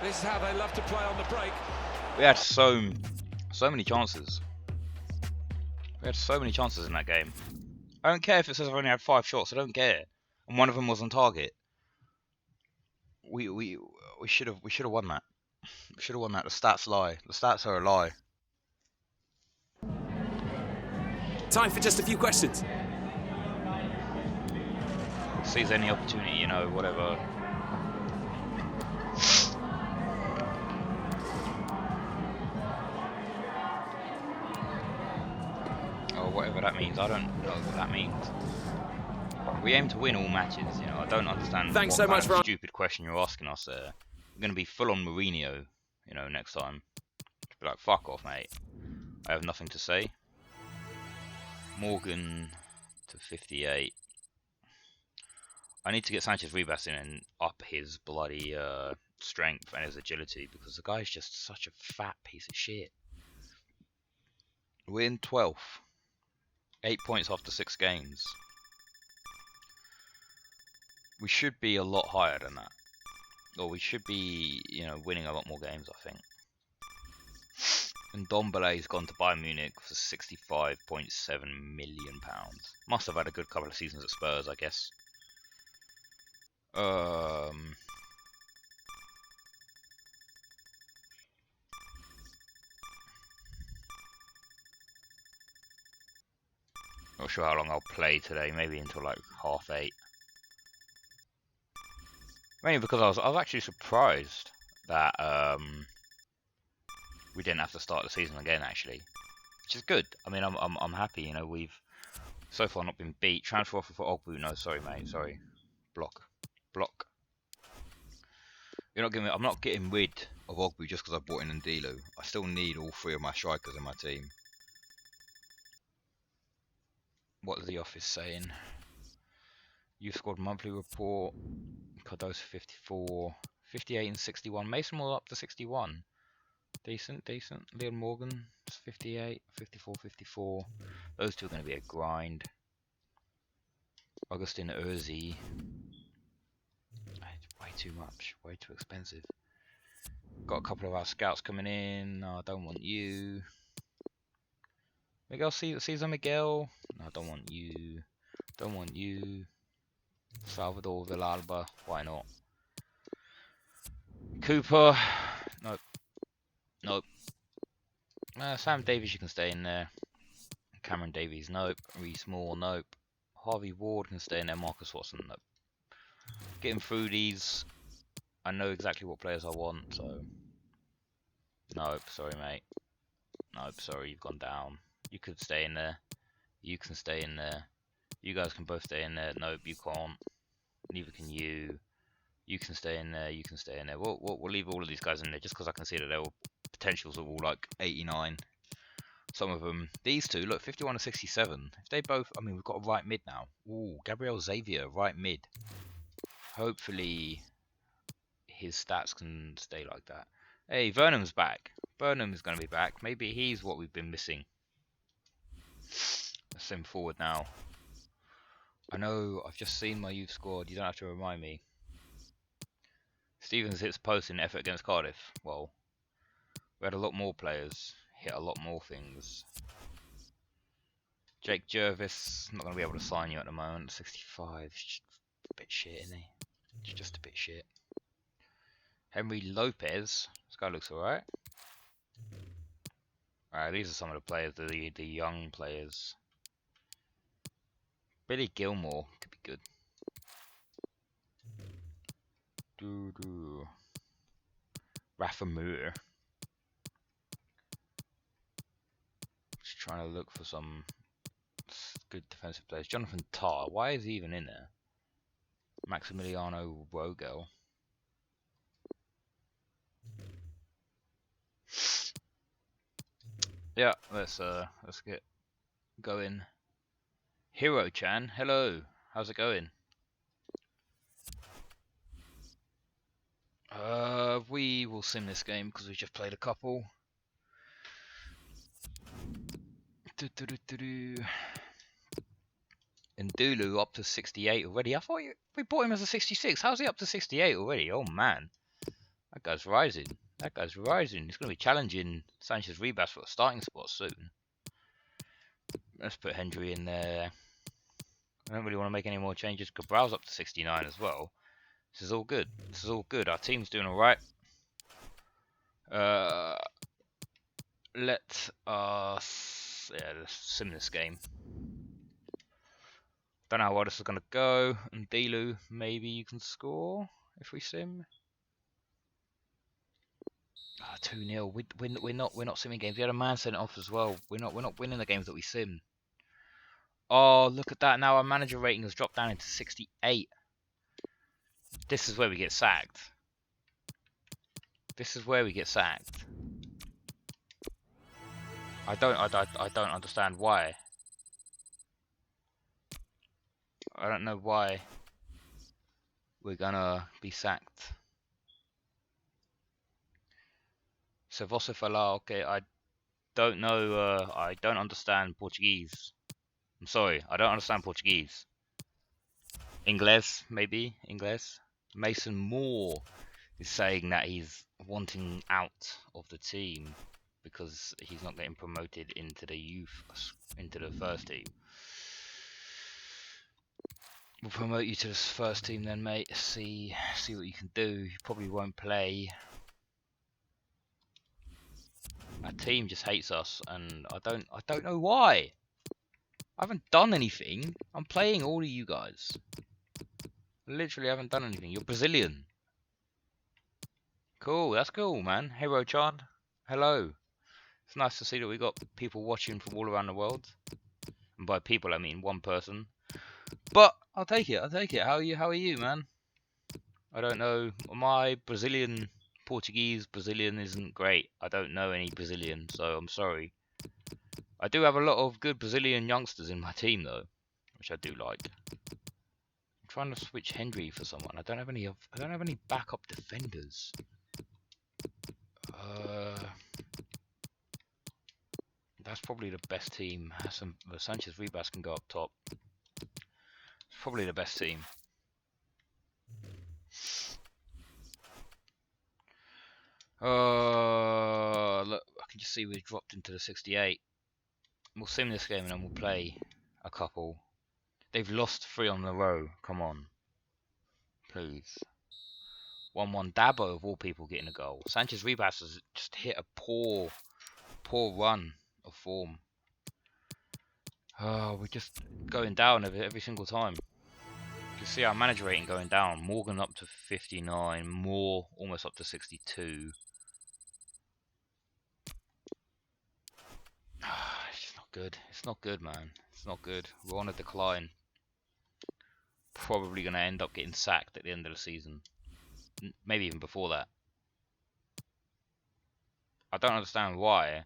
This is how they love to play on the break. We had so many chances. We had so many chances in that game. I don't care if it says I've only had 5 shots. I don't care. And one of them was on target. We should have won that. We should have won that. The stats lie. The stats are a lie. Time for just a few questions. Seize any opportunity, you know, whatever. Or whatever that means. I don't know what that means. We aim to win all matches, you know. I don't understand Thanks what so much, kind of Ryan. stupid question you're asking us there. We're going to be full on Mourinho, you know, next time. Be like, fuck off, mate. I have nothing to say. Morgan to 58. I need to get Sanchez Ribas in and up his bloody strength and his agility, because the guy's just such a fat piece of shit. We're in 12th. 8 points after 6 games. We should be a lot higher than that. Or we should be, you know, winning a lot more games, I think. And Dombele's gone to Bayern Munich for £65.7 million. Must have had a good couple of seasons at Spurs, I guess. Not sure how long I'll play today. Maybe until like 8:30. Mainly because I was actually surprised that we didn't have to start the season again, actually, which is good. I mean, I'm happy. You know, we've so far not been beat. Transfer offer for Ogbu. No, sorry, mate. Sorry. Block. You're not giving. I'm not getting rid of Ogbu just because I bought in Ndilu. I still need all 3 of my strikers in my team. What is the office saying? You've scored monthly report. Cardoso 54, 58 and 61. Mason Moore up to 61. Decent. Leon Morgan 58, 54, 54. Those two are going to be a grind. Augustin Urzi. Way too much. Way too expensive. Got a couple of our scouts coming in. No, I don't want you. Miguel Cesar Miguel. No, I don't want you. Don't want you. Salvador Villalba. Why not? Cooper. Nope. Sam Davies, you can stay in there. Cameron Davies, nope. Reece Moore, nope. Harvey Ward can stay in there. Marcus Watson, nope. Getting through these. I know exactly what players I want, so. Nope, sorry, mate. Nope, sorry, you've gone down. You could stay in there. You can stay in there. You guys can both stay in there. Nope, you can't. Neither can you. You can stay in there. You can stay in there. We'll leave all of these guys in there just because I can see that their potentials are all like 89. Some of them. These two, look, 51 to 67. If they both, I mean, we've got a right mid now. Ooh, Gabriel Xavier, right mid. Hopefully, his stats can stay like that. Hey, Vernon's back. Burnham's going to be back. Maybe he's what we've been missing. Let's send him forward now. I know I've just seen my youth squad. You don't have to remind me. Stevens hits post in effort against Cardiff. Well, we had a lot more players hit a lot more things. Jake Jervis, not going to be able to sign you at the moment. 65, just a bit shit, isn't he? Just a bit shit. Henry Lopez, this guy looks alright. Alright, these are some of the players, the young players. Billy Gilmore could be good. Rafa Muir. Just trying to look for some good defensive players. Jonathan Tarr, why is he even in there? Maximiliano Rogel. Yeah, let's get going. Hero Chan, hello. How's it going? We will sim this game because we just played a couple. And Dulu up to 68 already. I thought we bought him as a 66. How's he up to 68 already? Oh man, that guy's rising. That guy's rising. He's going to be challenging Sanchez Ribas for a starting spot soon. Let's put Hendry in there. I don't really want to make any more changes. Cabral's up to 69 as well. This is all good. This is all good. Our team's doing alright. Let us let's sim this game. Don't know how well this is gonna go. And Delu, maybe you can score if we sim. 2-0. We're not simming games. We had a man sent off as well. We're not winning the games that we sim. Oh, look at that! Now our manager rating has dropped down into 68. This is where we get sacked. This is where we get sacked. I don't understand why. I don't know why we're gonna be sacked. So você falar, okay, I don't know, I don't understand Portuguese. I'm sorry, I don't understand Portuguese. Inglés, maybe, Inglés. Mason Moore is saying that he's wanting out of the team because he's not getting promoted into the youth, into the first team. We'll promote you to the first team then, mate. See what you can do. You probably won't play. Our team just hates us, and I don't know why. I haven't done anything. I'm playing all of you guys. Literally haven't done anything. You're Brazilian. Cool, that's cool, man. Hero Chan, hello. It's nice to see that we got people watching from all around the world. And by people, I mean one person. But I'll take it. I'll take it. How are you, man? I don't know. My Brazilian isn't great. I don't know any Brazilian, so I'm sorry. I do have a lot of good Brazilian youngsters in my team, though, which I do like. I'm trying to switch Henry for someone. I don't have any backup defenders. That's probably the best team. Sanchez Ribas can go up top. It's probably the best team. Look, I can just see we dropped into the 68. We'll sim this game and then we'll play a couple. They've lost 3 on the row. Come on, please. 1-1. Dabo of all people getting a goal. Sanchez Ribas has just hit a poor run of form. We're just going down every single time. You can see our manager rating going down. Morgan up to 59. Moore almost up to 62. It's just not good. It's not good, man. It's not good. We're on a decline. Probably going to end up getting sacked at the end of the season. Maybe even before that. I don't understand why.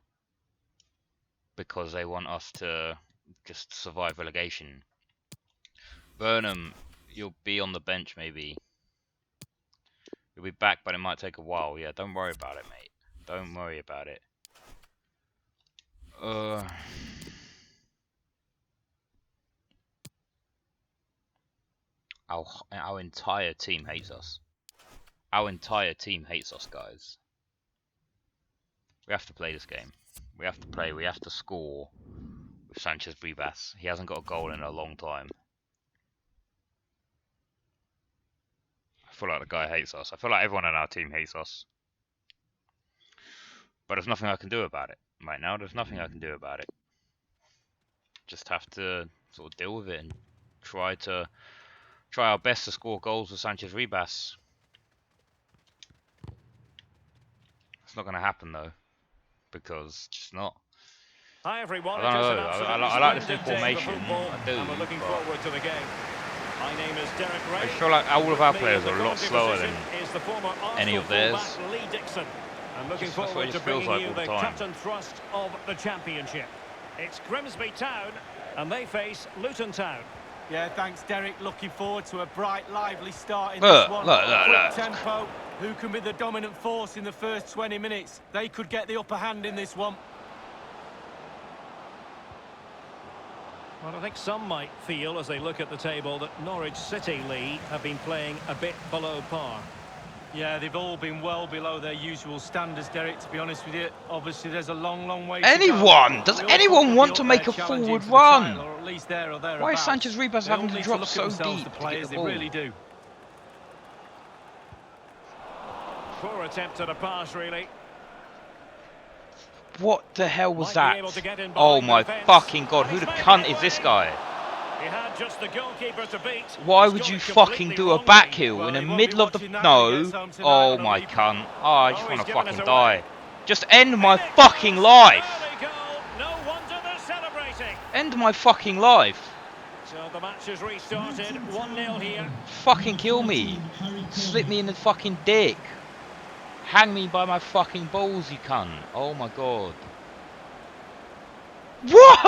Because they want us to just survive relegation. Burnham, you'll be on the bench maybe. You'll be back, but it might take a while. Yeah, don't worry about it, mate. Don't worry about it. Our entire team hates us. Our entire team hates us, guys. We have to play this game. We have to play. We have to score with Sanchez Ribas. He hasn't got a goal in a long time. I feel like the guy hates us. I feel like everyone on our team hates us. But there's nothing I can do about it. Right now, there's nothing I can do about it. Just have to sort of deal with it and try our best to score goals with Sanchez Ribas. It's not going to happen though, because it's just not. Hi everyone. I don't know. I like this new formation. I do. We're looking forward to the game. My name is Derek Ray. I feel like all of our players are a lot slower than any of theirs. I'm looking forward to bringing you the cut and thrust of the championship. It's Grimsby Town, and they face Luton Town. Yeah, thanks, Derek. Looking forward to a bright, lively start in this one. Quick tempo. Who can be the dominant force in the first 20 minutes? They could get the upper hand in this one. Well, I think some might feel, as they look at the table, that Norwich City, Lee, have been playing a bit below par. Yeah, they've all been well below their usual standards, Derek, to be honest with you. Obviously, there's a long, long way to go. Does anyone want to make a forward run? Or at least there or Why is Sanchez Ribas having to drop so deep the players, to get the ball? They really do. Poor attempt at a pass, really. What the hell was that? Oh my fucking god, who the cunt is this guy? He had just the goalkeeper to beat. Why would you fucking do a back heel in the middle of the... No. Oh my cunt. Oh, I just want to fucking die. Just end my fucking life. No wonder they're celebrating. End my fucking life. So the match has restarted. 1-0 here. Fucking kill me. Slip me in the fucking dick. Hang me by my fucking balls, you cunt. Oh my god. What?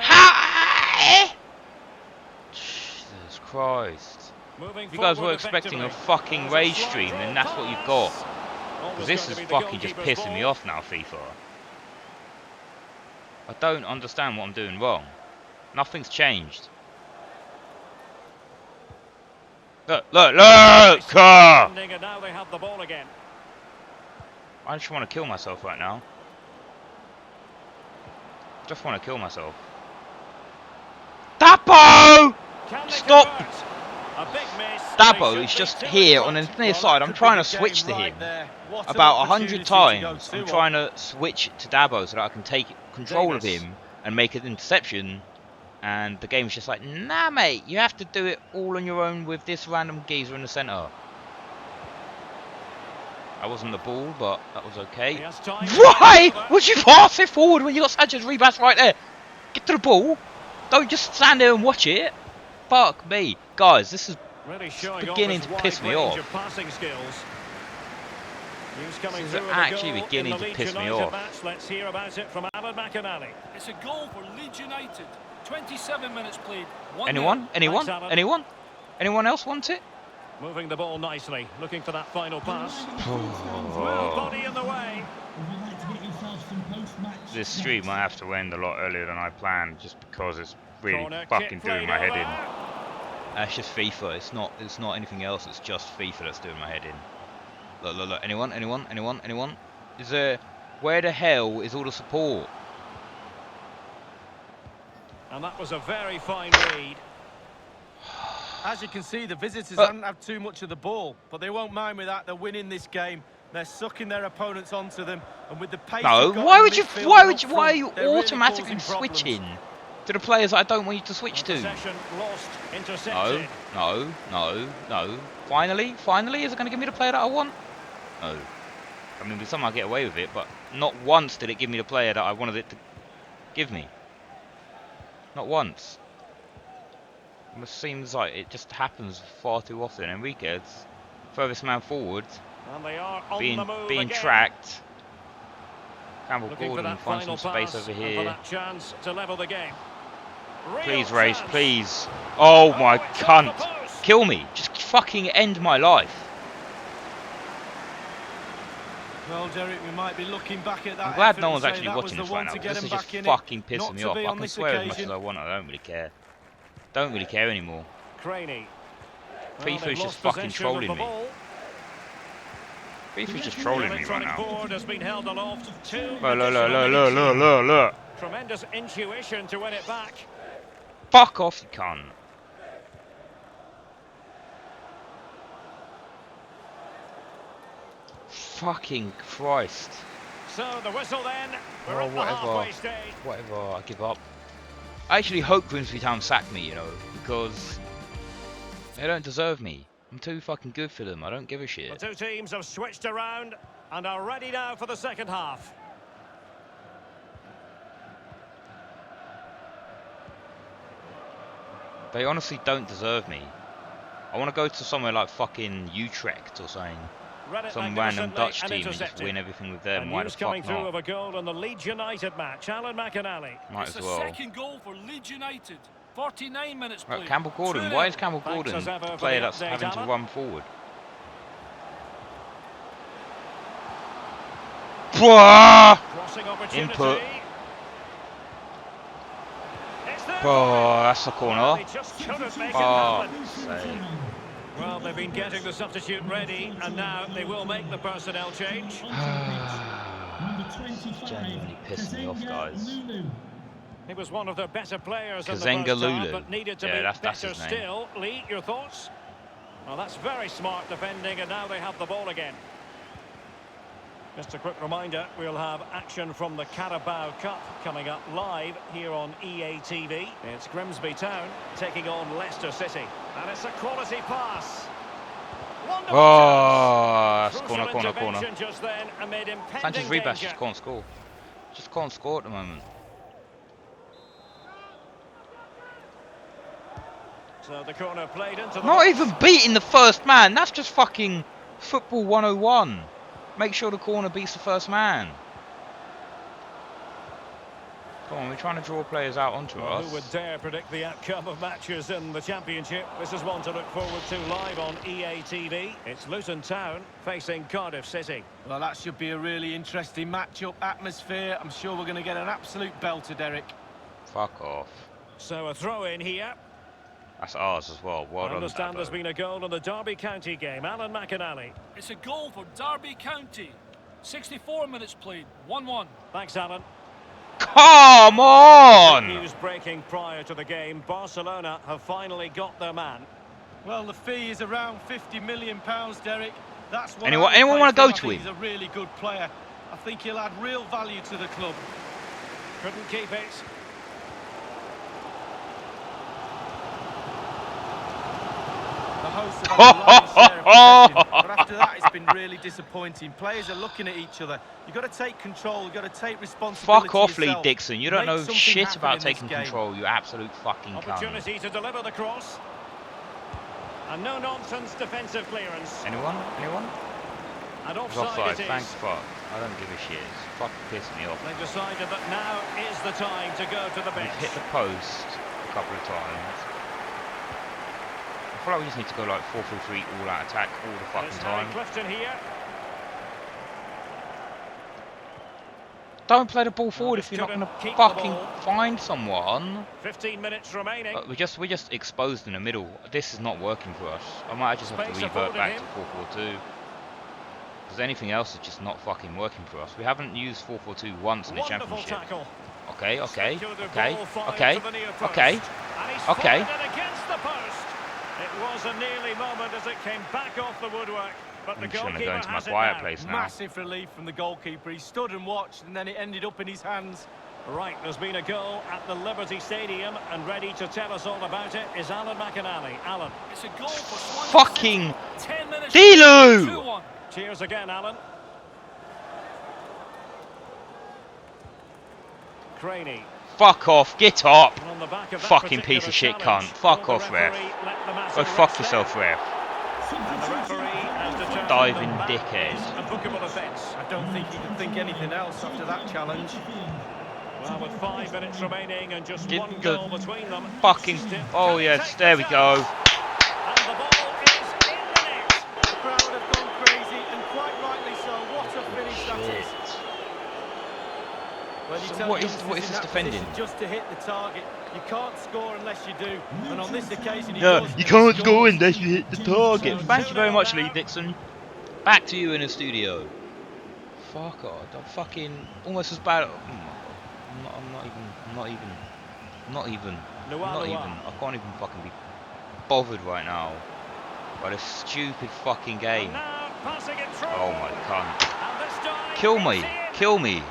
How? Jesus Christ. If you guys were expecting a fucking rage stream, then that's what you've got. Because this is fucking just pissing me off now, FIFA. I don't understand what I'm doing wrong. Nothing's changed. Look! Now they have the ball again. I just want to kill myself right now. Just want to kill myself. Dabo! Stop! Dabo is just here on the near side. I'm trying to switch to him about 100 times. I'm trying to switch to Dabo so that I can take control of him and make an interception. And the game's just like, nah, mate, you have to do it all on your own with this random geezer in the centre. That wasn't the ball, but that was okay. He has time. Why would you pass it forward when you got Sanchez Ribas right there? Get to the ball. Don't just stand there and watch it. Fuck me. Guys, this is Really showing beginning to piss me off. Passing skills. This is actually beginning to piss me off. Match. Let's hear about it from Alan McInally. It's a goal for Leeds United. 27 minutes played. Anyone? Anyone? Thanks, Anyone? Anyone else want it? Moving the ball nicely, looking for that final pass. Well, body in the way. This stream might have to end a lot earlier than I planned, just because it's really fucking doing my head in. That's just FIFA. It's not anything else. It's just FIFA that's doing my head in. Look, look, look. Anyone? Anyone? Anyone? Anyone? Is there? Where the hell is all the support? And that was a very fine read. As you can see, the visitors haven't had too much of the ball, but they won't mind with that. They're winning this game. They're sucking their opponents onto them, and with the pace. No, why are you automatically switching to the players that I don't want you to switch to? No, no, no, no. Finally, is it going to give me the player that I want? No. I mean, somehow I get away with it, but not once did it give me the player that I wanted it to give me. Not once. It seems like it just happens far too often. Enriquez, furthest man forward, and they are on being the move again. Tracked. Campbell Looking Gordon finds some space over here. For that chance to level the game. Please, Race, please. Oh my cunt! Kill me! Just fucking end my life. Well, Derek, we might be looking back at that. I'm glad no one's actually watching this right now. This is just fucking pissing me off. I can swear as much as I want. I don't really care. Don't really care anymore. Craney. FIFA's just fucking trolling me. FIFA's just trolling me right now. Has been held aloft. Look. Tremendous intuition to win it back. Fuck off, you cunt. Fucking Christ. So the whistle then. We're at the halfway stage. Whatever, I give up. I actually hope Grimsby Town sack me, you know, because they don't deserve me. I'm too fucking good for them. I don't give a shit. The two teams have switched around and are ready now for the second half. They honestly don't deserve me. I want to go to somewhere like fucking Utrecht or something. Some random Dutch team and just win everything with them. Why the fuck coming not? through of a goal in the Leeds United match. Alan McInally. Might it's as well. The second goal for Leeds United. 49 minutes played. Right, Campbell Gordon. Why is Campbell Gordon the player that's having to run forward? Input. Oh, that's the corner. Well, they've been getting the substitute ready, and now they will make the personnel change. Genuinely pissing me off, guys. He was one of their better players in the Kazenga first half, Lulu. but needed to be better still. Lee, your thoughts? Well, that's very smart defending, and now they have the ball again. Just a quick reminder, we'll have action from the Carabao Cup coming up live here on EA TV. It's Grimsby Town taking on Leicester City. And it's a quality pass. Oh, that's corner. Just then amid Sanchez Ribas just can't score. Just can't score at the moment. So the corner played into the Not even beating the first man. That's just fucking football 101. Make sure the corner beats the first man. Come on, we're trying to draw players out onto us. Who would dare predict the outcome of matches in the Championship? This is one to look forward to live on EA TV. It's Luton Town facing Cardiff City. Well, that should be a really interesting match-up atmosphere. I'm sure we're going to get an absolute belter, Derek. Fuck off. So a throw-in here. That's ours as well. Well I understand there's been a goal in the Derby County game. Alan McInally. It's a goal for Derby County. 64 minutes played. 1-1. Thanks, Alan. Come on! News breaking prior to the game. Barcelona have finally got their man. Well, the fee is around £50 million, Derek. That's what anyone want to go to him? He's a really good player. I think he'll add real value to the club. Couldn't keep it. The hosts have had a lion's share of possession, but after after that, it's been really disappointing. Players are looking at each other. You've got to take control. You've got to take responsibility. Fuck off, yourself. Lee Dixon. You don't know shit about taking game. control. You absolute fucking cunt. Opportunity to deliver the cross. And no nonsense defensive clearance. Anyone? Anyone? And It's offside, offside. it is. Thanks, fuck. I don't give a shit. It's fucking pissing me off. They decided that now is the time to go to the bench. We've hit the post a couple of times. I feel like we just need to go like 4-3-3 all out attack all the fucking time. Clifton here. Don't play the ball forward if you're not going to fucking find someone. 15 minutes remaining. We just exposed in the middle. This is not working for us. I might just have to revert back to 4-4-2. Because anything else is just not fucking working for us. We haven't used 4-4-2 once in the championship. Tackle. Okay. And he's Okay. Against the post. It was a nearly moment as it came back off the woodwork. But I'm the just going to goalkeeper go into my has it quiet now. place now. Massive relief from the goalkeeper. He stood and watched, and then it ended up in his hands. Right, there's been a goal at the Liberty Stadium, and ready to tell us all about it is Alan McInally. Alan. It's a goal for Swansea Fucking City. 10 minutes. Dilu! 2-1. Cheers again, Alan. Craney. Fuck off, get up! On the back of that Fucking piece of shit cunt. Fuck off, ref. Go fuck yourself, ref. And the referee has determined Diving that dickhead. is a bookable offence. I don't think he can think anything else after that challenge. Well, with 5 minutes remaining and just Did one the goal between them. Fucking. Oh, yes, there we go. And the ball is in the net. The crowd have gone crazy, and quite rightly so. What a finish that is. Well, you So tell what the is youngsters this in that defending? position just to hit the target. You can't score unless you do, and on this occasion he No, does. you and he can't score scores. unless you hit the target. So Thank you very 2-0 much, now. Lee Dixon. Back to you in the studio. Fuck off. I'm fucking almost as bad. Oh my God. I'm not even. I can't even fucking be bothered right now by this stupid fucking game. Now passing it through. Oh my cunt. And this time Kill me. it's in. Kill me.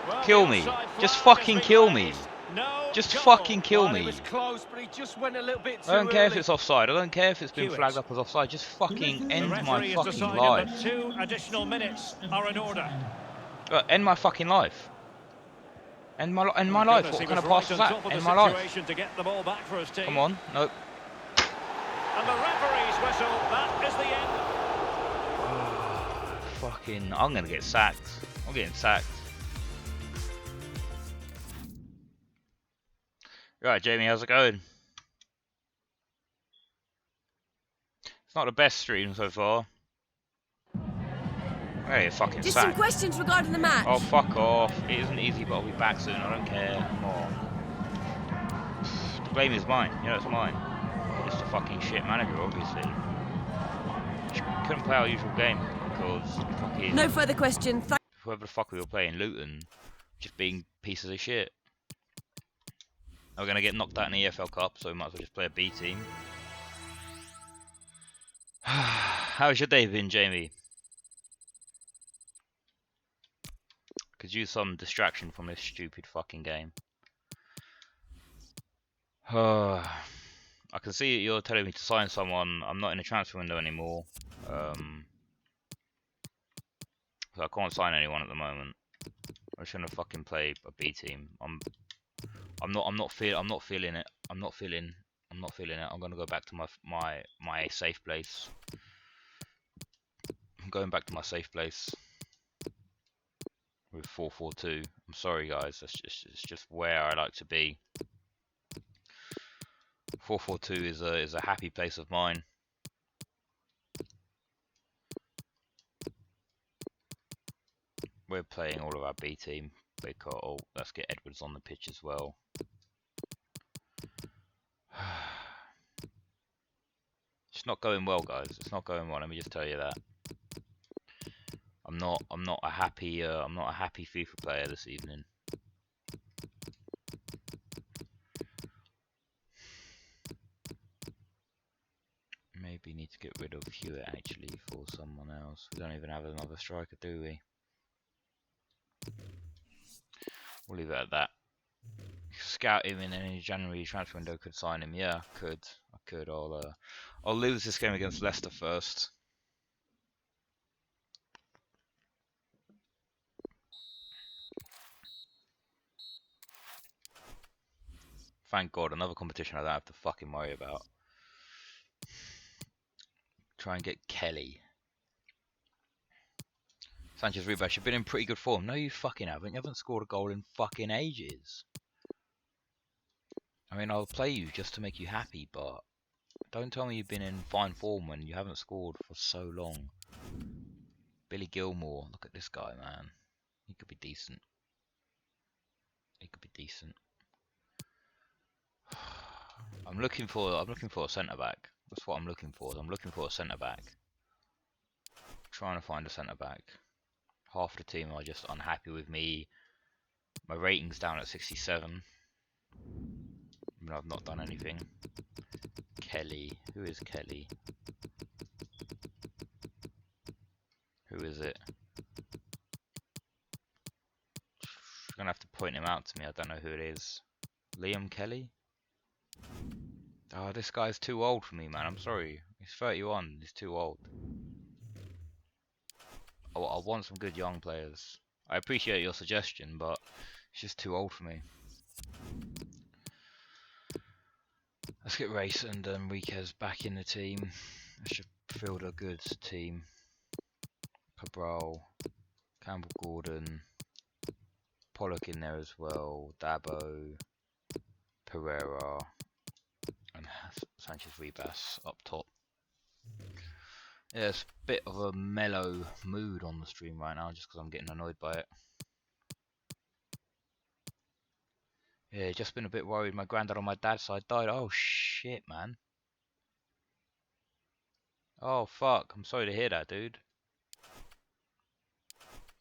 Well, Kill the me. offside Just flag fucking has been kill me. raised. No Just goal. fucking kill Well, me. It was close, but he just went a little bit too I don't care if early. it's offside. I don't care if it's been Hewitt. flagged up as offside. Just fucking The end my referee has fucking decided life. that 2 additional minutes are in order. End my fucking life. End my life. Goodness, What he kind of was pass right was on that? top of End the my life. situation to get the ball back for his team. Come on. Nope. And the referee's whistle. That is the end. Fucking. I'm gonna get sacked. I'm getting sacked. Right, Jamie, how's it going? It's not the best stream so far. Hey, fucking Just some sacked. questions regarding the match. Oh, fuck off. It isn't easy, but I'll be back soon. I don't care. Come on. The blame is mine. You know, it's mine. I'm just a fucking shit manager, obviously. Couldn't play our usual game because fucking No further questions. whoever the fuck we were playing, Luton, just being pieces of shit. We're gonna get knocked out in the EFL Cup, so we might as well just play a B team. How's your day been, Jamie? Could use some distraction from this stupid fucking game. I can see you're telling me to sign someone. I'm not in the transfer window anymore, so I can't sign anyone at the moment. I'm just gonna fucking play a B team. I'm not feeling it. I'm not feeling it. I'm gonna go back to my safe place. I'm going back to my safe place with 4-4-2. I'm sorry, guys. It's just where I like to be. 4-4-2 is a happy place of mine. We're playing all of our B team. Oh, let's get Edwards on the pitch as well. It's not going well, guys. It's not going well. Let me just tell you that. I'm not a happy FIFA player this evening. Maybe need to get rid of Hewitt actually for someone else. We don't even have another striker, do we? We'll leave it at that. Scout him in any January transfer window. Could sign him. Yeah, I could. I'll lose this game against Leicester first. Thank God, another competition I don't have to fucking worry about. Try and get Kelly. Sanchez Ribas, you've been in pretty good form. No, you fucking haven't. You haven't scored a goal in fucking ages. I mean, I'll play you just to make you happy, but don't tell me you've been in fine form when you haven't scored for so long. Billy Gilmore, look at this guy, man. He could be decent. He could be decent. I'm looking for a centre back. That's what I'm looking for. I'm looking for a centre back. Trying to find a centre back. Half the team are just unhappy with me. My rating's down at 67. I mean, I've not done anything. Kelly. Who is Kelly? Who is it? You're gonna have to point him out to me. I don't know who it is. Liam Kelly? Oh, this guy's too old for me, man. I'm sorry. He's 31. He's too old. I want some good young players. I appreciate your suggestion, but it's just too old for me. Let's get Race and Enriquez back in the team. That should field a good team. Cabral, Campbell Gordon, Pollock in there as well, Dabo, Pereira, and Sanchez Ribas up top. Yeah, it's a bit of a mellow mood on the stream right now just because I'm getting annoyed by it. Yeah, just been a bit worried. My granddad on my dad's side died. Oh shit, man. Oh fuck, I'm sorry to hear that, dude.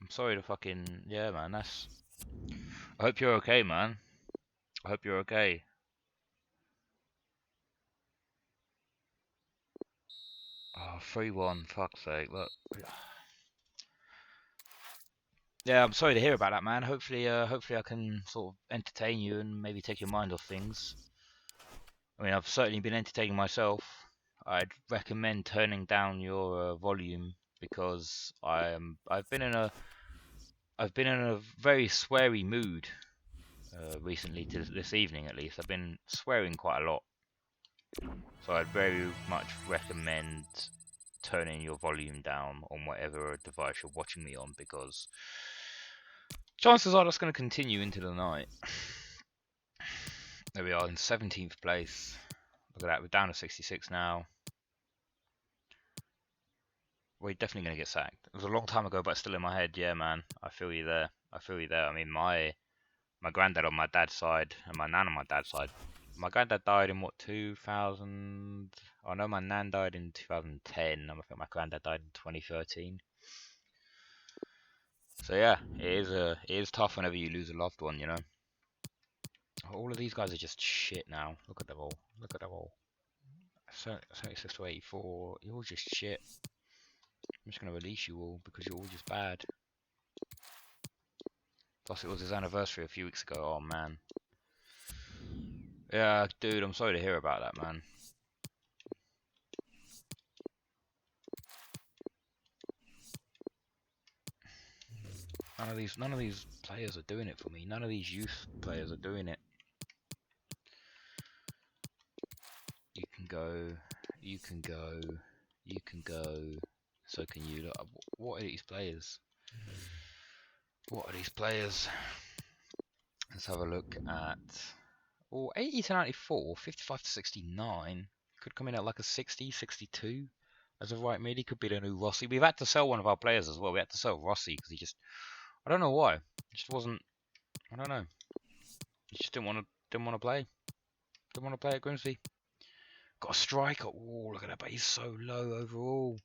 I'm sorry to fucking... Yeah, man, that's... I hope you're okay, man. I hope you're okay. Oh, 3-1, fuck's sake, look. Yeah, I'm sorry to hear about that, man. Hopefully I can sort of entertain you and maybe take your mind off things. I mean, I've certainly been entertaining myself. I'd recommend turning down your volume because I've been in a very sweary mood recently, to this evening at least. I've been swearing quite a lot, so I'd very much recommend turning your volume down on whatever device you're watching me on, because chances are that's going to continue into the night. There we are in 17th place. Look at that, we're down to 66 now. We're definitely going to get sacked. It was a long time ago, but it's still in my head. Yeah, man, I feel you there. I feel you there. I mean, my granddad on my dad's side and my nan on my dad's side. My granddad died in what, 2000? I know my nan died in 2010. I think my granddad died in 2013. So yeah, it is tough whenever you lose a loved one, you know. All of these guys are just shit now. Look at them all. Look at them all. 76 to 84. You're all just shit. I'm just going to release you all because you're all just bad. Plus it was his anniversary a few weeks ago. Oh man. Yeah, dude, I'm sorry to hear about that, man. None of these players are doing it for me. None of these youth players are doing it. You can go. You can go. You can go. So can you. Look, what are these players? What are these players? Let's have a look at... Oh, 80 to 94, 55 to 69. Could come in at like a 60, 62. As of right mid, he could be the new Rossi. We've had to sell one of our players as well. We had to sell Rossi because he just... I don't know why. It just wasn't... I don't know. He just didn't want to play. Didn't want to play at Grimsby. Got a striker. Oh, look at that. But he's so low overall.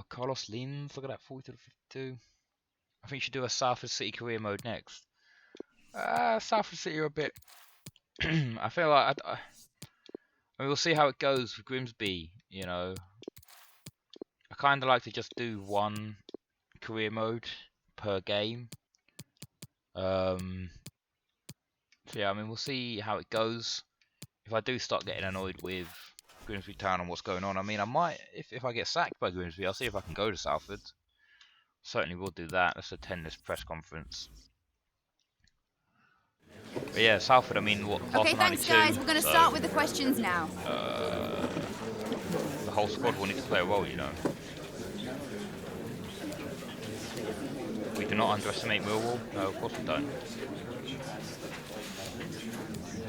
Carlos Lins. Look at that. 40 to 52. I think you should do a Salford City career mode next. Salford City are a bit... I feel like... I mean, we'll see how it goes with Grimsby, you know. I kind of like to just do one career mode per game. So yeah, I mean, we'll see how it goes. If I do start getting annoyed with Grimsby Town and what's going on, I mean, I might... If I get sacked by Grimsby, I'll see if I can go to Salford. Certainly will do that. Let's attend this press conference. But yeah, Salford, I mean, what, class Okay, of thanks 92, guys. We're going to so, start with the questions now. the whole squad will need to play a role, you know. We do not underestimate Millwall. No, of course we don't.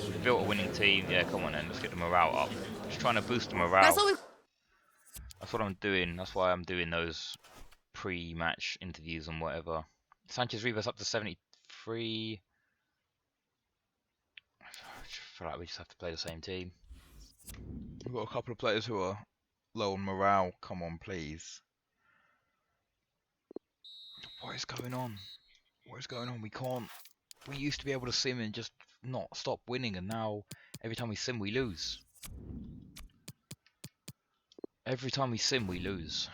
We've built a winning team. Yeah, come on then, let's get the morale up. Just trying to boost the morale. That's what I'm doing. That's why I'm doing those pre-match interviews and whatever. Sanchez Rivas up to 73. I feel like we just have to play the same team. We've got a couple of players who are low on morale. Come on, please. What is going on? What is going on? We can't. We used to be able to sim and just not stop winning, and now every time we sim, we lose. Every time we sim, we lose.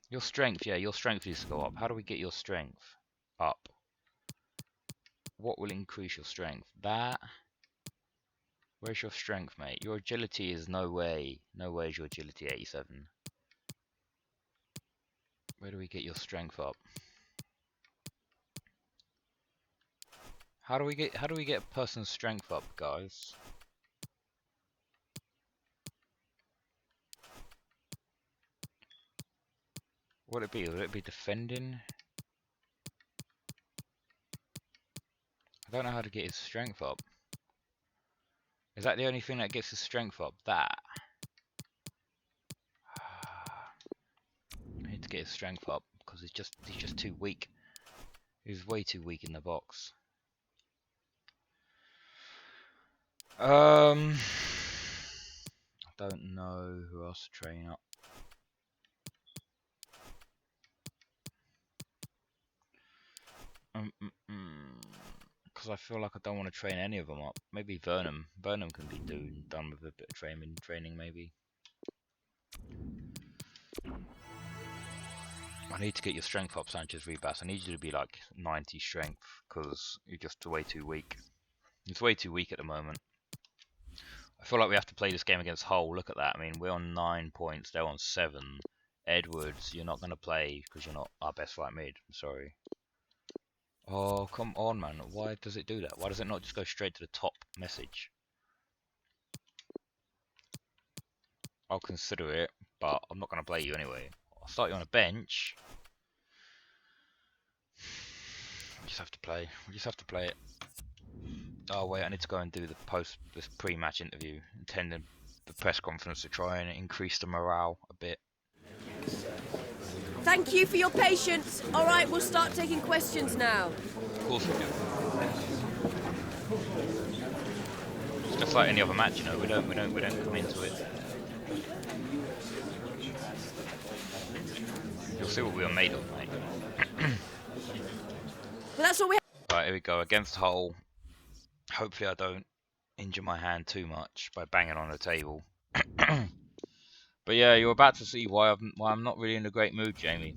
Your strength, yeah, your strength needs to go up. How do we get your strength up? What will increase your strength? That. Where's your strength, mate? Your agility is no way. No way is your agility 87. Where do we get your strength up? How do we get a person's strength up, guys? What would it be? Would it be defending? I don't know how to get his strength up. Is that the only thing that gets his strength up? That. I need to get his strength up because he's just too weak. He's way too weak in the box. I don't know who else to train up. Because I feel like I don't want to train any of them up. Maybe Burnham. Burnham can be done with a bit of training maybe. I need to get your strength up, Sanchez Rivas. I need you to be like 90 strength because you're just way too weak. He's way too weak at the moment. I feel like we have to play this game against Hull. Look at that. I mean, we're on 9 points. They're on 7. Edwards, you're not going to play because you're not our best right mid. I'm sorry. Oh, come on, man. Why does it do that? Why does it not just go straight to the top message? I'll consider it, but I'm not going to play you anyway. I'll start you on a bench. We just have to play. We just have to play it. Oh wait, I need to go and do this pre-match interview, attend the press conference to try and increase the morale a bit. Thank you for your patience. All right, we'll start taking questions now. Of course we do. It's just like any other match, you know. We don't come into it. You'll see what we are made of, mate. Well, that's all we have. Right, here we go against Hull. Hopefully I don't injure my hand too much by banging on the table. But yeah, you're about to see why I'm not really in a great mood, Jamie.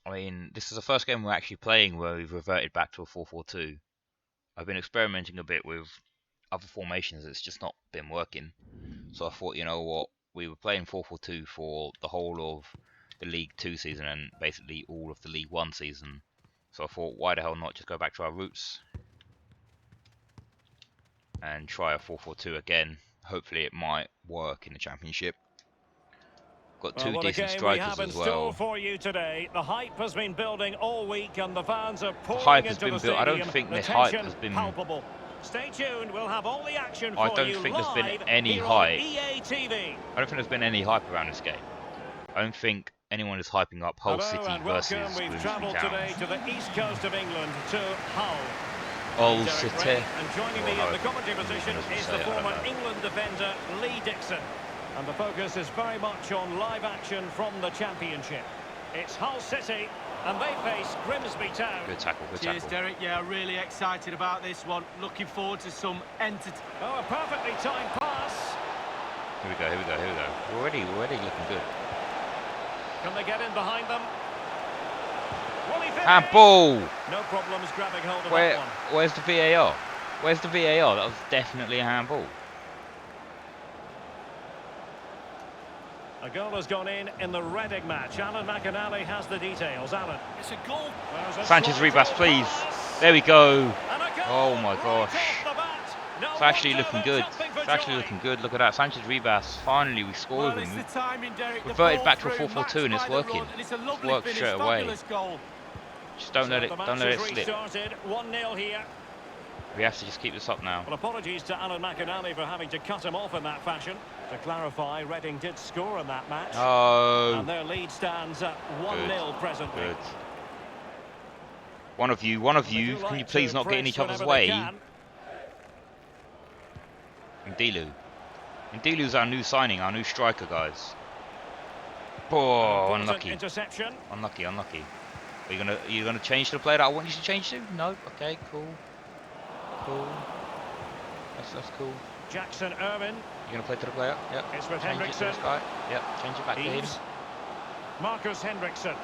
I mean, this is the first game we're actually playing where we've reverted back to a 4-4-2. I've been experimenting a bit with other formations. It's just not been working. So I thought, you know what, we were playing 4-4-2 for the whole of the League 2 season and basically all of the League 1 season. So I thought, why the hell not just go back to our roots and try a 4-4-2 again. Hopefully it might work in the Championship. Got two decent strikers as well. For you today. The hype has been building all week and the fans are pouring the hype has into been the built. I don't stadium. think the the hype has been palpable. Stay tuned, we'll have all the action for I don't you think there's been live any here hype. on EA TV. I don't think there's been any hype around this game. I don't think anyone is hyping up Hull Hello City and versus welcome. We've Grimsby travelled Town. today to the east coast of England, to Hull. Hull Derek City. Ray, and joining me in the commentary position is the former it. England defender Lee Dixon. And the focus is very much on live action from the Championship. It's Hull City, and they face Grimsby Town. Good tackle, good Cheers, tackle. Derek. Yeah, really excited about this one. Looking forward to some entertainment. Oh, a perfectly timed pass. Here we go, here we go, here we go. We're already looking good. Can they get in behind them? Will he finish? Handball! No problems grabbing hold of that one. Where's the VAR? Where's the VAR? That was definitely a handball. A goal has gone in the Reading match. Alan McAnally has the details. Alan. It's a goal. Sanchez Ribas, please. There we go. Oh my gosh. It's actually looking good. It's actually looking good. Look at that. Sanchez Ribas. Finally, we scored with him. Reverted back to a 4-4-2 and it's working. It's worked straight away. Just don't let it slip. 1-0 here. We have to just keep this up now. Well, apologies to Alan McAnally for having to cut him off in that fashion. To clarify, Reading did score in that match. Oh. And their lead stands at 1-0 presently. Good. One of you, can you please not get in each other's way? Ndilu's our new signing, our new striker, guys. Oh, unlucky. Interception. Unlucky. Are you gonna change to the player that I want you to change to? No. Okay, cool. That's cool. Jackson Irvin. You gonna play to the player? Yep. It's with Change it to this guy. Yep. Change it back to him. Marcus Hendrickson.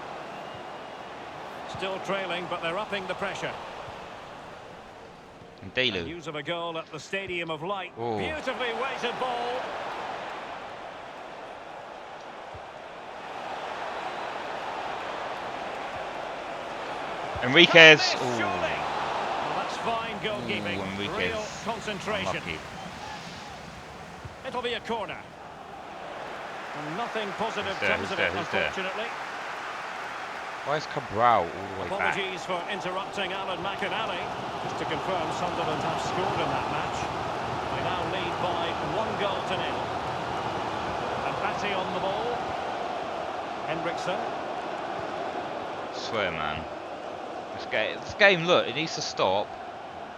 Still trailing, but they're upping the pressure. And Delu. News of a goal at the Stadium of Light. Ooh. Beautifully weighted ball. Enriquez. Well, that's fine goalkeeping. Real concentration. Unlucky. It'll be a corner. And nothing positive comes of it, unfortunately. Why is Cabral all the way back? Apologies for interrupting Alan McAnally. Just to confirm, Sunderland have scored in that match. They now lead by 1-0. And Batty on the ball. Hendrickson. I swear, man. This game, look, it needs to stop.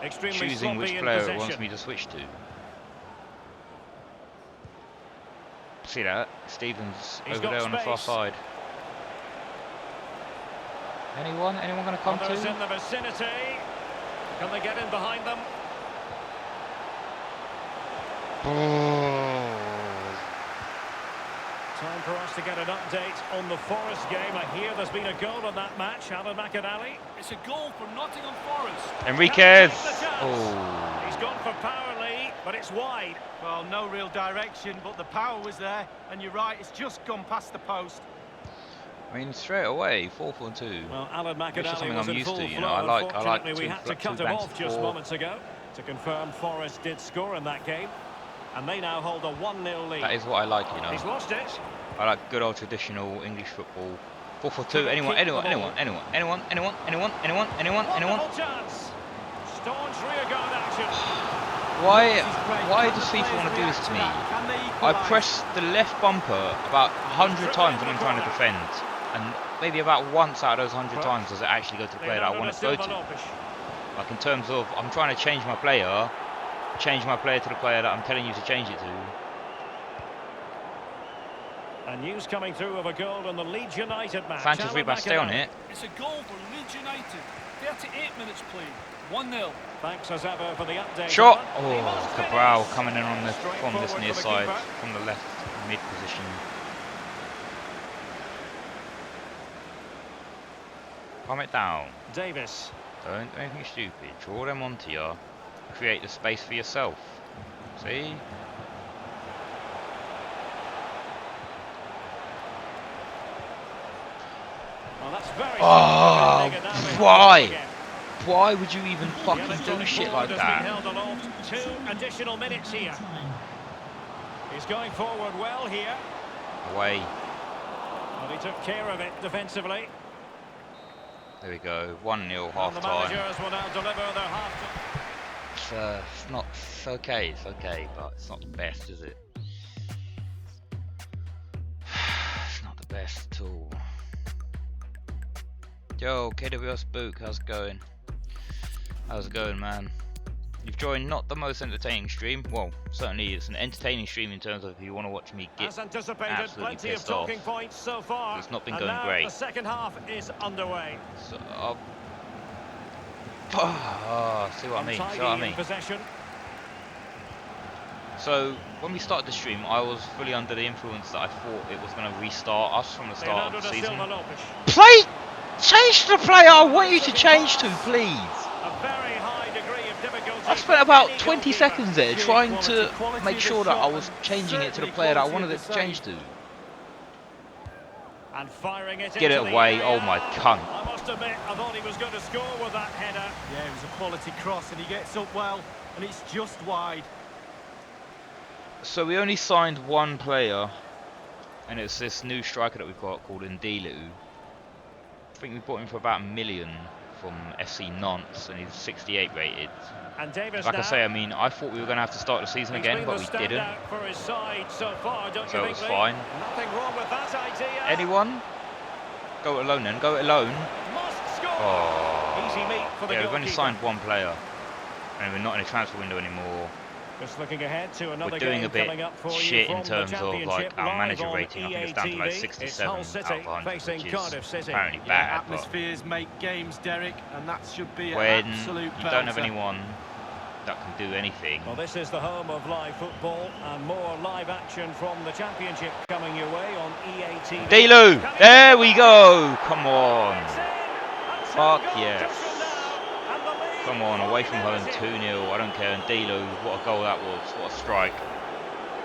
Extremely choosing which player it wants me to switch to. See that? Stevens over there on the far side. Anyone going to come to? Others in the vicinity. Can they get in behind them? Time for us to get an update on the Forest game. I hear there's been a goal in that match. Alan McAnally. It's a goal for Nottingham Forest. Enriquez. Oh. He's gone for power, Lee, but it's wide. Well, no real direction, but the power was there. And you're right, it's just gone past the post. I mean, straight away, 4-4-2. Well, Alan McAnally was in full to, you flow. know. I like we had to cut him off just moments ago. To confirm, Forest did score in that game. And they now hold a 1-0 lead. That is what I like, you know. He's lost it. I like good old traditional English football. 4-4-2. Anyone. Chance. Staunch rearguard action. Why does FIFA want to do this to me? I press the left bumper about 100 times when I'm trying to defend, and maybe about once out of those 100 times does it actually go to the player that I want it to go to. Like in terms of, I'm trying to change my player to the player that I'm telling you to change it to. And news coming through of a goal in the Leeds United match. Sanchez Ribas, stay on it. It's a goal for Leeds United. 38 minutes played. 1-0. Thanks as ever for the update. Shot! Oh, Cabral coming in on the from this near side, from the left mid position. Calm it down. Davis. Don't do anything stupid. Draw them onto you. Create the space for yourself. See? Well, that's very why? Why would you even fucking do shit like that? Held aloft. 2 additional minutes here. He's going forward well here. Away. Well, he took care of it defensively. There we go. 1-0 half The time. managers will now deliver their half-time. It's not. It's okay, but it's not the best, is it? It's not the best at all. Yo, KWS Spook, how's it going? How's it going, man? You've joined not the most entertaining stream. Well, certainly it's an entertaining stream in terms of if you want to watch me get As anticipated, absolutely plenty of pissed off. talking points so far. It's not been and going now great. The second half is underway. So, see what I mean? See what I mean? Possession. So when we started the stream, I was fully under the influence that I thought it was going to restart us from the start of the season. Change to the player I want you to change to, please. A very high degree of difficulty. I spent about 20 seconds there trying to make sure that I was changing it to the player that I wanted it to change to. And firing it Get it into the away. area. Oh my cunt. I must admit, I thought he was going to score with that header. Yeah, it was a quality cross, and he gets up well, and it's just wide. So we only signed one player, and it's this new striker that we've got called Ndilu. I think we bought him for about $1 million from FC Nantes, and he's 68 rated. And Davis Like now. I say, I mean, I thought we were going to have to start the season He's again, been but the we didn't. standout for his side so far, don't So you it think, was Lee? fine. Nothing wrong with that idea. Anyone? Go it alone then. Go it alone. Must score. Oh. Easy meat for the Yeah, we've only goalkeeper. signed one player, and we're not in a transfer window anymore. Just looking ahead to another We're doing game a bit coming up for shit you in from terms the of like Championship, our live manager on rating. I think it's down to like EA TV. 67 It's Hull out City of 100, facing which Cardiff is City. apparently Yeah, bad. But atmospheres make games, Derek, and that should be an when absolute you don't have belter. anyone that can do anything, Well, this is the home of live football, and more live action from the Championship coming your way on EA TV. Delu, there we go. Come on. Fuck yes. Come on, away from home, 2-0. I don't care. And Delu, what a goal that was. What a strike.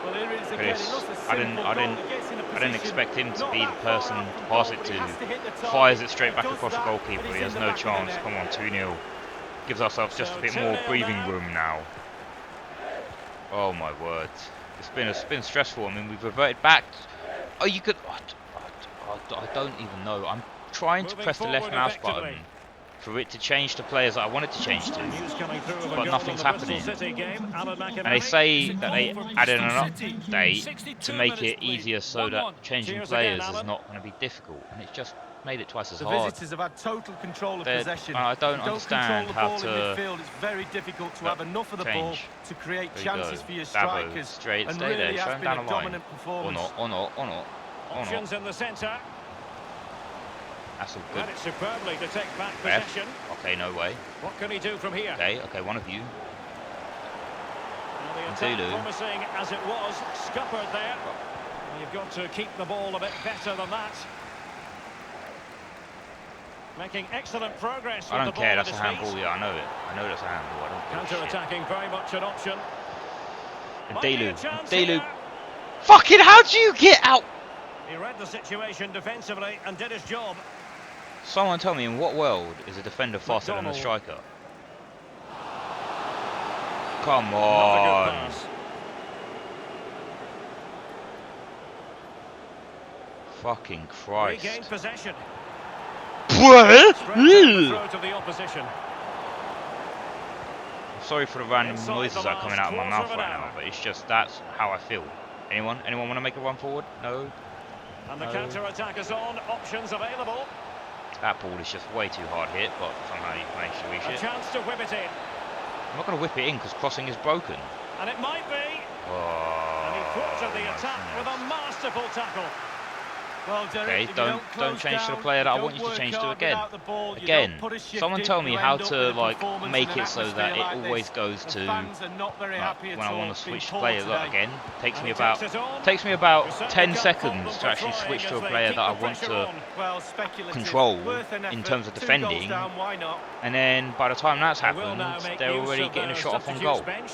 Well, here it is Look again. at this. It looks a I simple didn't goal. He gets in a I didn't position expect him to not be the that far person out to from pass goal, it but he to. has to hit the target. Fires it straight back Does across the that, goalkeeper. but He he's has in the no back of the chance. net. Come on, 2-0. Gives ourselves just a So bit more 2-0 breathing now. room now. Oh my word. It's been stressful. I mean, we've reverted back. Oh, you could. I don't even know. I'm trying to Moving press the left forward mouse effectively. button for it to change the players that I want it to change to. News coming through of a But goal nothing's in the Bristol happening. City game. Alan And they McInerney. say It's a that they goal for added an Bristol City. update 62 to make it minutes played. easier so 1-1. that changing Cheers players again, is Alan. not going to be difficult. And it's just made it twice as The hard. visitors have had total control of They're- possession. I don't If you understand control how the ball in to midfield. It's very difficult to Look, have enough of the ball change. to create There you go. chances for your Dabo, strikers. straight, and stay really there, show has him been down a the line. dominant Or performance. not, or not, or not, or not. Options in the centre. That's all Read good. it superbly to take back Ref. possession. Okay, no way. What can he do from here? Okay, one of you. Well, the attack Delu. promising as it was, scuppered there. Well, you've got to keep the ball a bit better than that. Making excellent progress with I the don't ball care, at that's a his handball, feet. yeah, I know it. I know that's a handball, I don't give a shit. Counter-attacking, very much an option. And Might be a Delu, chance Delu. here. Fucking how do you get out? He read the situation defensively and did his job. Someone tell me, in what world is a defender faster than a McDonald. striker? Come Not a good on. pass. Fucking Christ. Regained possession. What? Spreads out the throat of the opposition. Sorry for the random Inside noises the that are coming out of my last mouth quarter of right an now, hour. but it's just that's how I feel. Anyone want to make a run forward? No. And the No. counter-attack is on. Options available. That ball is just way too hard hit, but somehow you managed to reach A it. chance to whip it in. I'm not going to whip it in because crossing is broken. And it might be. Oh, And he thwarted the my attack with a goodness. masterful tackle. Well, Derek, Okay, if you don't close change to the down, player that I don't want you to work change to hard again. without the ball, you Again, don't put a shift someone in, tell me you how end up to with a like performance make in an it so that it atmosphere like always this. goes The to fans are not very happy when at I all. want to It's been switch poor players. Look, today. again, takes And me he about takes it on. 10 You certainly10 can't seconds fault them to for actually trying switch to a as they player keep that I the want pressure to on. Well, speculative, control worth an in effort. terms of 2 defending. goals down, why not? And then by the time that's They will happened, now make they're use already of getting a the shot off on substitutes goal. bench.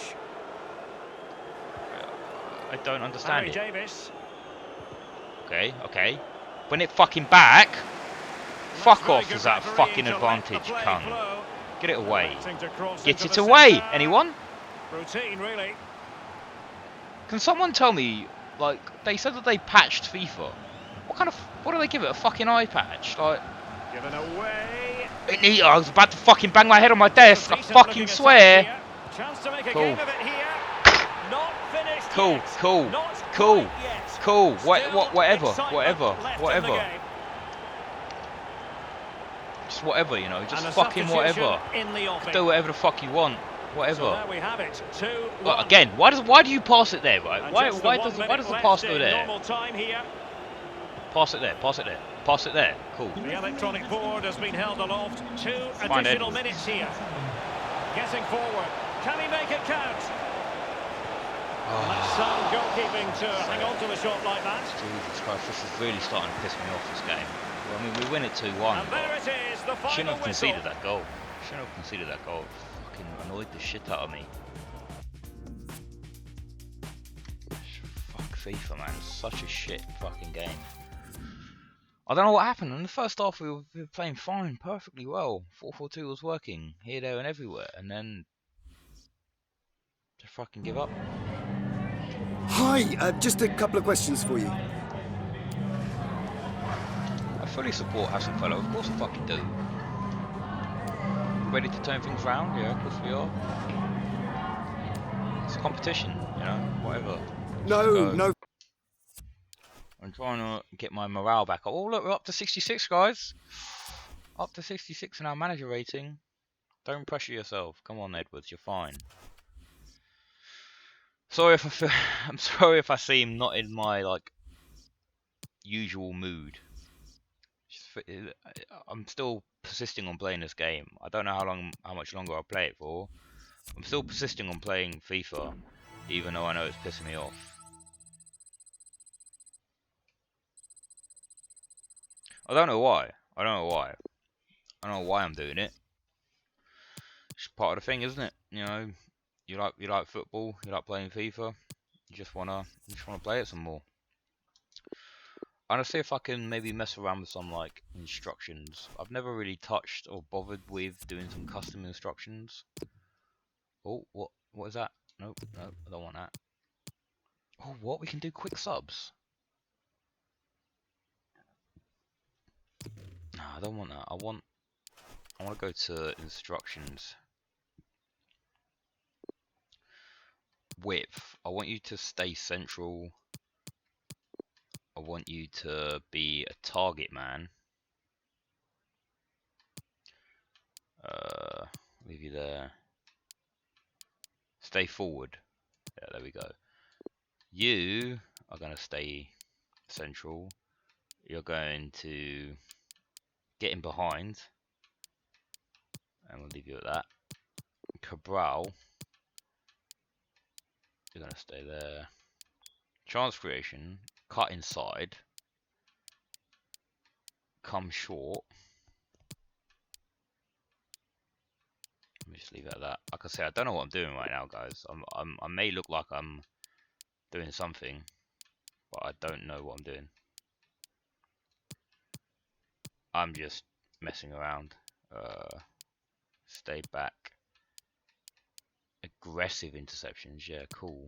I don't understand Harry it. Davis. Okay. When it fucking back, fuck Very off good is that refereeing fucking to let the advantage, play cunt. flow. Get it away. Electing to cross Get into it the away. centre. Anyone? Routine, really. Can someone tell me, like, they said that they patched FIFA. What do they give it? A fucking eye patch? Like, Given away. I was about to fucking bang my head on my desk. I Decent fucking looking swear. attack here. Chance to make a Cool. game of it here. Not finished Cool, yet. cool, Not cool, quite yet. cool. Still Whatever. excitement left in the game. Just whatever, you know. Just And a fucking substitution whatever. in the offing. Do whatever the fuck you want. So Whatever. there we have it. 2-1. But again, why do you pass it there, right? And Why just the why 1 does minute the left pass go in there? Normal time here. Pass it there. Pass it there. Pass it there. Cool. The electronic board has been held aloft. 2 Fine, additional Edwards. minutes here. Getting forward. Can he make it count? That's some goalkeeping to hang on to a shot like that. Jesus Christ, this is really starting to piss me off, this game. Well, I mean, we win it 2-1, And there but it is, the final shouldn't have whistle. conceded that goal. Shouldn't have conceded that goal. It fucking annoyed the shit out of me. Fuck FIFA, man. It's such a shit fucking game. I don't know what happened. In the first half, we were playing fine, perfectly well. 4-4-2 was working here, there, and everywhere, and then just fucking give up. Hi, just a couple of questions for you. I fully support Hasselfellow, of course I fucking do. Ready to turn things round? Yeah, of course we are. It's a competition, you know, whatever. No. I'm trying to get my morale back up. Oh, look, we're up to 66, guys. Up to 66 in our manager rating. Don't pressure yourself. Come on, Edwards, you're fine. Sorry if I feel, I'm sorry if I seem not in my like usual mood. I'm still persisting on playing this game. I don't know how much longer I'll play it for. I'm still persisting on playing FIFA, even though I know it's pissing me off. I don't know why. I don't know why I'm doing it. It's part of the thing, isn't it? You know, you like football, you like playing FIFA. You just wanna play it some more. I'm gonna see if I can maybe mess around with some like instructions. I've never really touched or bothered with doing some custom instructions. Oh, what is that? Nope, no, I don't want that. Oh, what? We can do quick subs. No, I don't want that. I want to go to instructions. Width. I want you to stay central. I want you to be a target man. Leave you there. Stay forward. Yeah, there we go. You are going to stay central. You're going to get in behind. And we'll leave you at that. Cabral. You're going to stay there. Chance creation. Cut inside. Come short. Let me just leave it at that. Like I say, I don't know what I'm doing right now, guys. I may look like I'm doing something, but I don't know what I'm doing. I'm just messing around. Stay back. Aggressive interceptions, yeah, cool.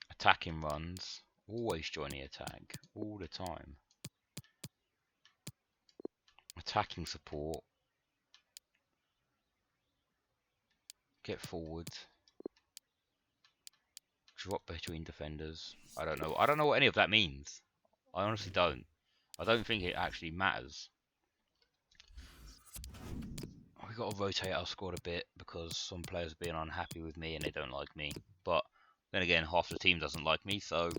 Attacking runs. Always join the attack. All the time. Attacking support. Get forward. Drop between defenders. I don't know. I don't know what any of that means. I honestly don't. I don't think it actually matters. We've got to rotate our squad a bit because some players are being unhappy with me and they don't like me. But then again, half the team doesn't like me, so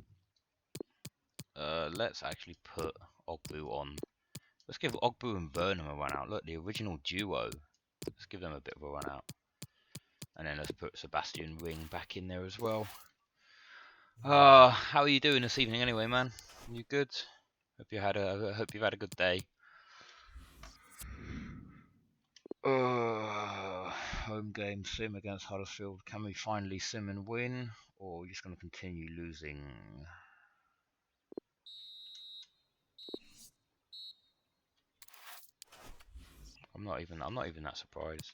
let's actually put Ogbu on. Let's give Ogbu and Burnham a run out. Look, the original duo. Let's give them a bit of a run out. And then let's put Sebastian Ring back in there as well. How are you doing this evening anyway, man? You good? Hope you've had a good day. Home game sim against Huddersfield. Can we finally sim and win, or are we just going to continue losing? I'm not even that surprised.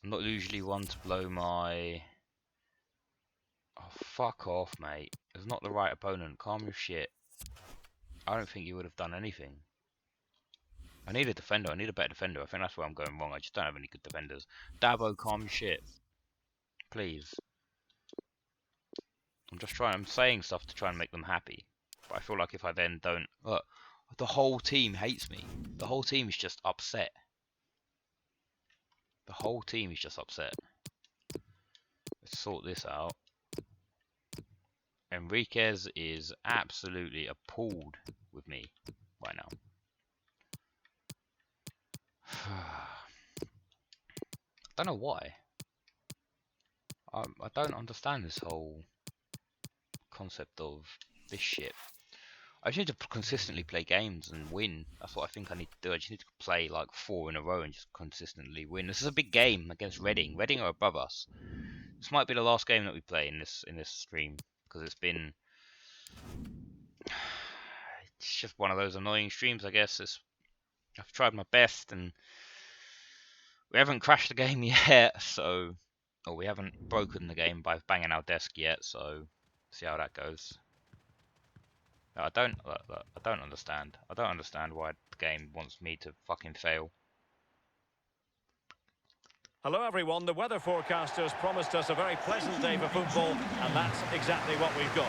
I'm not usually one to blow my. Oh, fuck off, mate. It's not the right opponent. Calm your shit. I don't think you would have done anything. I need a defender. I need a better defender. I think that's where I'm going wrong. I just don't have any good defenders. Dabo, calm your shit. Please. I'm saying stuff to try and make them happy. But I feel like if I then don't... Look, the whole team hates me. The whole team is just upset. The whole team is just upset. Let's sort this out. Enriquez is absolutely appalled with me right now. I don't know why. I don't understand this whole concept of this shit. I just need to consistently play games and win. That's what I think I need to do. I just need to play like 4 in a row and just consistently win. This is a big game against Reading. Reading are above us. This might be the last game that we play in this stream because it's just one of those annoying streams, I guess. I've tried my best, and we haven't crashed the game yet, or we haven't broken the game by banging our desk yet, so see how that goes. I don't understand. I don't understand why the game wants me to fucking fail. Hello everyone, the weather forecasters promised us a very pleasant day for football, and that's exactly what we've got.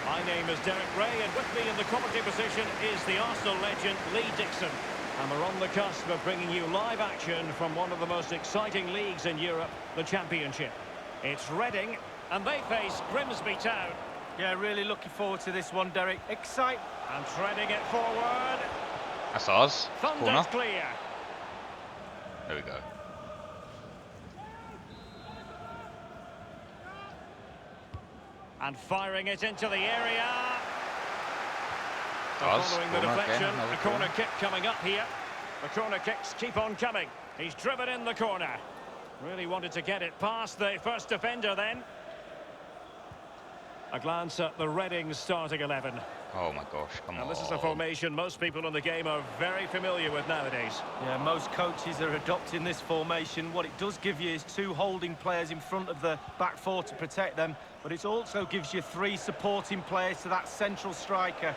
My name is Derek Ray, and with me in the commentary position is the Arsenal legend Lee Dixon. And we're on the cusp of bringing you live action from one of the most exciting leagues in Europe, the Championship. It's Reading, and they face Grimsby Town. Yeah, really looking forward to this one, Derek. Exciting. And threading it forward. That's ours. Corner. Clear. There we go. And firing it into the area. Ours. Following the Corner deflection, again, a corner kick coming up here. The corner kicks keep on coming. He's driven in the corner. Really wanted to get it past the first defender then. A glance at the Reading starting 11. Oh my gosh, come on. And this is a formation most people in the game are very familiar with nowadays. Yeah, most coaches are adopting this formation. What it does give you is 2 holding players in front of the back 4 to protect them, but it also gives you 3 supporting players to that central striker.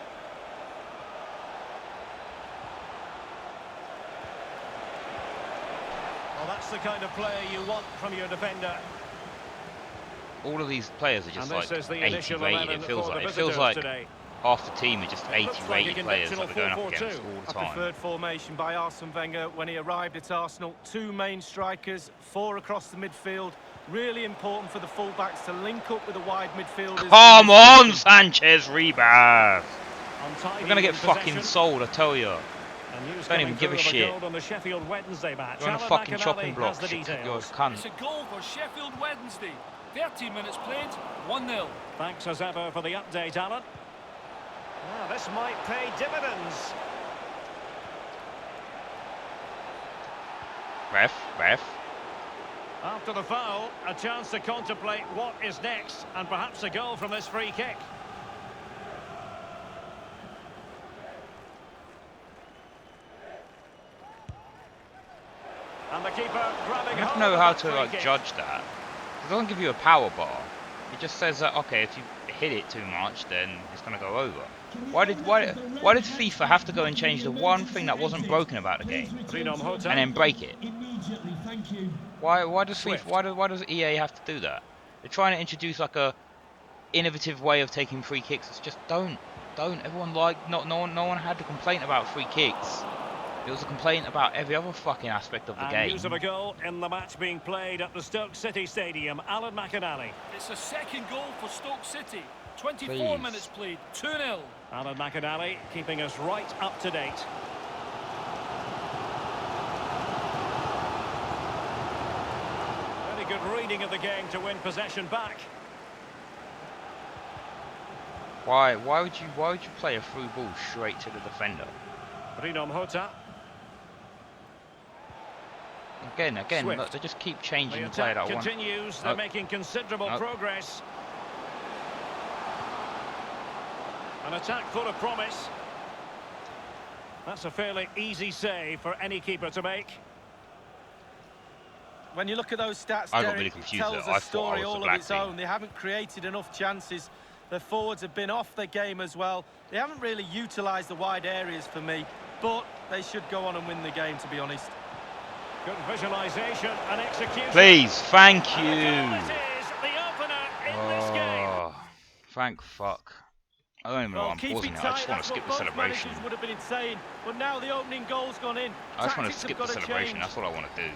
Well, that's the kind of player you want from your defender. All of these players are just like 80 initial rated, it feels like today. half the team are just 80 rated players that we're going up 4-4-2. against all the A time. preferred formation by Arsene Wenger when he arrived at Arsenal. 2 main strikers, 4 across the midfield. Really important for the fullbacks to link up with the wide midfielders. Come on, Sanchez, rebound! We're going to get fucking sold, I tell you. Don't even give a shit. On the Sheffield Wednesday match. You're on a fucking chopping block, you're a cunt. It's a goal for Sheffield Wednesday. 13 minutes played, 1-0. Thanks as ever for the update, Alan. Well, this might pay dividends. Ref. After the foul, a chance to contemplate what is next, and perhaps a goal from this free kick. And the keeper grabbing. You have to know how to like judge that. It doesn't give you a power bar. It just says that okay, if you hit it too much, then it's going to go over. Why did FIFA have to go and change the one thing that wasn't broken about the game and then break it? Why does EA have to do that? They're trying to introduce like a innovative way of taking free kicks. It's just don't. Everyone no one had a complaint about free kicks. It was a complaint about every other fucking aspect of the game. News of a goal in the match being played at the Stoke City Stadium. Alan McInally. It's a second goal for Stoke City. 24 minutes played, 2-0. Alan McInally keeping us right up to date. Very good reading of the game to win possession back. Why would you play a through ball straight to the defender? Rinom Hota. Again, look, they just keep changing the play that I want. Continues. They're making considerable progress. An attack full of promise. That's a fairly easy save for any keeper to make. When you look at those stats, I got Derek, really it confused tells there. I a thought story I was all the of black its team. own. They haven't created enough chances. Their forwards have been off their game as well. They haven't really utilised the wide areas for me, but they should go on and win the game, to be honest. Good visualisation and execution. Please, thank you. And it is the opener in this game. Thank fuck. I don't even know what I'm pausing it. I just want to skip the celebration. Would have been insane, but now the opening goal's gone in. I just want to skip the celebration. That's what I want to do.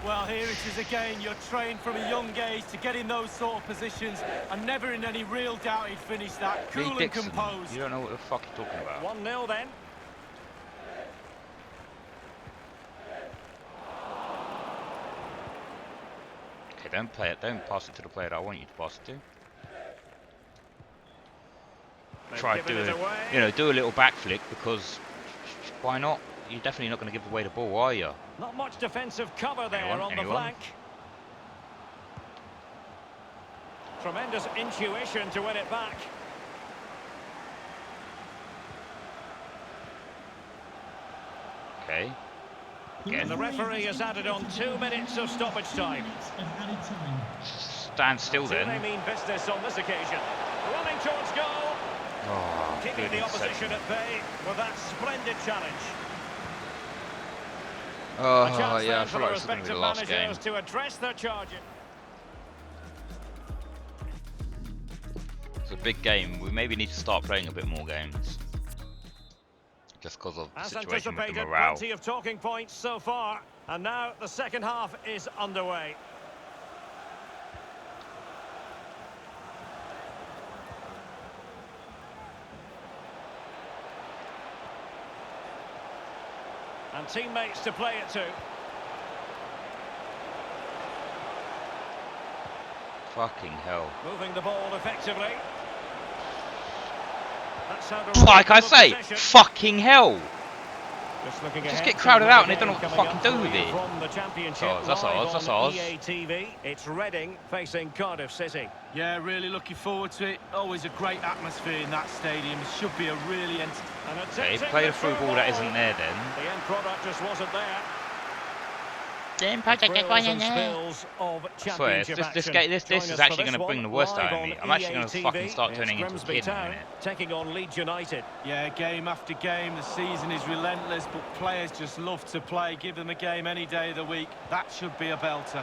Well, here it is again. You're trained from a young age to get in those sort of positions, and never in any real doubt he'd finish that. Cool and composed. You don't know what the fuck you're talking about. 1-0 then. Okay, don't play it. Don't pass it to the player that I want you to pass it to. Try doing, do a little back flick, because why not? You're definitely not going to give away the ball, are you? Not much defensive cover there on the flank. Tremendous intuition to win it back. Okay. And the referee has added on 2 minutes of stoppage time. Stand still then. They mean business on this occasion. Running towards goal. Oh, Keeping the opposition at bay with that splendid challenge. Oh, yeah, I feel like this is going to be the last game. To address their charges. It's a big game. We maybe need to start playing a bit more games. Just because of the situation with the morale. Plenty of talking points so far. And now the second half is underway. And teammates to play it to. Fucking hell. Moving the ball effectively. That's how to like I say, fucking hell. Just get crowded out and they don't know what to fucking do with it. From the championship, that's ours, that's ours. EA TV, it's Reading facing Cardiff City. Yeah, really looking forward to it. Always a great atmosphere in that stadium. It should be a really Okay, play the through ball that isn't there then. The end product just wasn't there. I swear, this is actually going to bring the worst out of me. I'm actually going to fucking start turning into a kid in a minute. Taking on Leeds United. Yeah, game after game, the season is relentless, but players just love to play. Give them a game any day of the week. That should be a belter.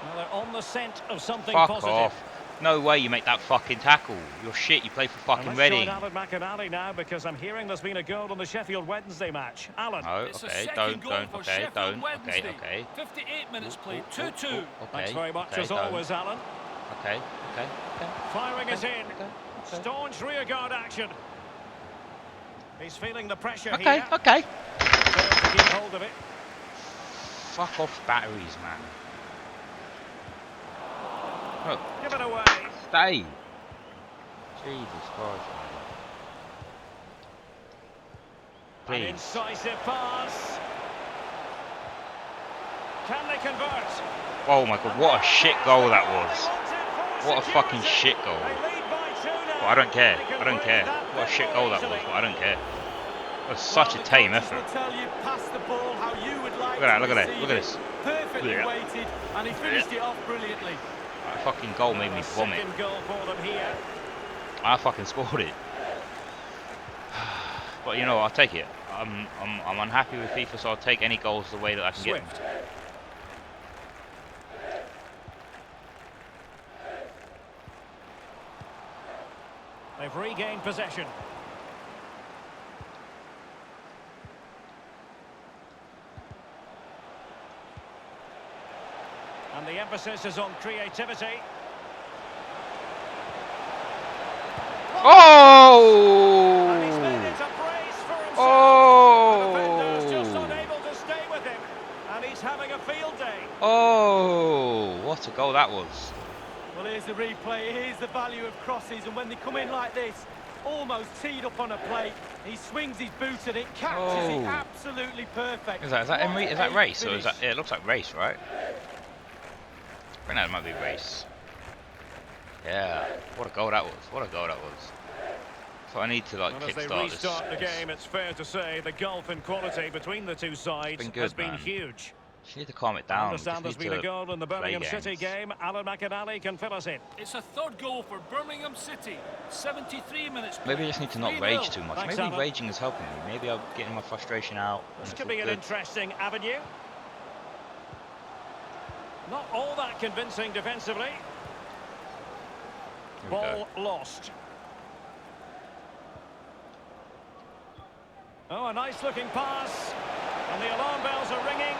Well, they're on the scent of something Fuck positive. off. No way you make that fucking tackle. You're shit, you play for fucking Reading. Let's join Alan McInally now because I'm hearing there's been a goal on the Sheffield Wednesday match. Alan. No, It's okay, don't, okay, okay. 58 minutes played, 2-2. Okay, Thanks very much as always, Alan. Okay. Firing it in. Staunch rearguard action. He's feeling the pressure here. Okay. Failed to keep hold of it. Fuck off batteries, man. Oh. Give it away. Stay. Jesus Christ. Please. An incisive pass. Can they convert? Oh my god, what a shit goal that was. What a fucking shit goal. But I don't care. I don't care. What a shit goal that was, but I don't care. It was such a tame effort. Look at that, look at that, look at this. Perfectly weighted, and he finished it off brilliantly. That fucking goal made me vomit. Second goal for them here. I fucking scored it. But you know, I'll take it. I'm unhappy with FIFA, so I'll take any goals the way that I can get them. They've regained possession. And the emphasis is on creativity. Oh! And he's made it a brace for himself. Oh! The defender's just unable to stay with him. And he's having a field day. Oh! What a goal that was. Well, here's the replay. Here's the value of crosses. And when they come in like this, almost teed up on a plate, he swings his boot and it catches it absolutely perfect. Is that Emery? Is that Race? Or is that? Yeah, it looks like Race, right? I think that might be Race. Yeah, what a goal that was! What a goal that was! So I need to like kickstart this. As they restart the game, it's fair to say the gulf in quality between the two sides has been huge. You need to calm it down. I understand there's been a goal in the Birmingham City game. Alan McInally can fill us in. It's a third goal for Birmingham City. 73 minutes. Maybe I just need to not rage too much. Maybe raging is helping me. Maybe I'm getting my frustration out. This could be an interesting avenue. Not all that convincing defensively. Ball lost. Oh, a nice looking pass. And the alarm bells are ringing.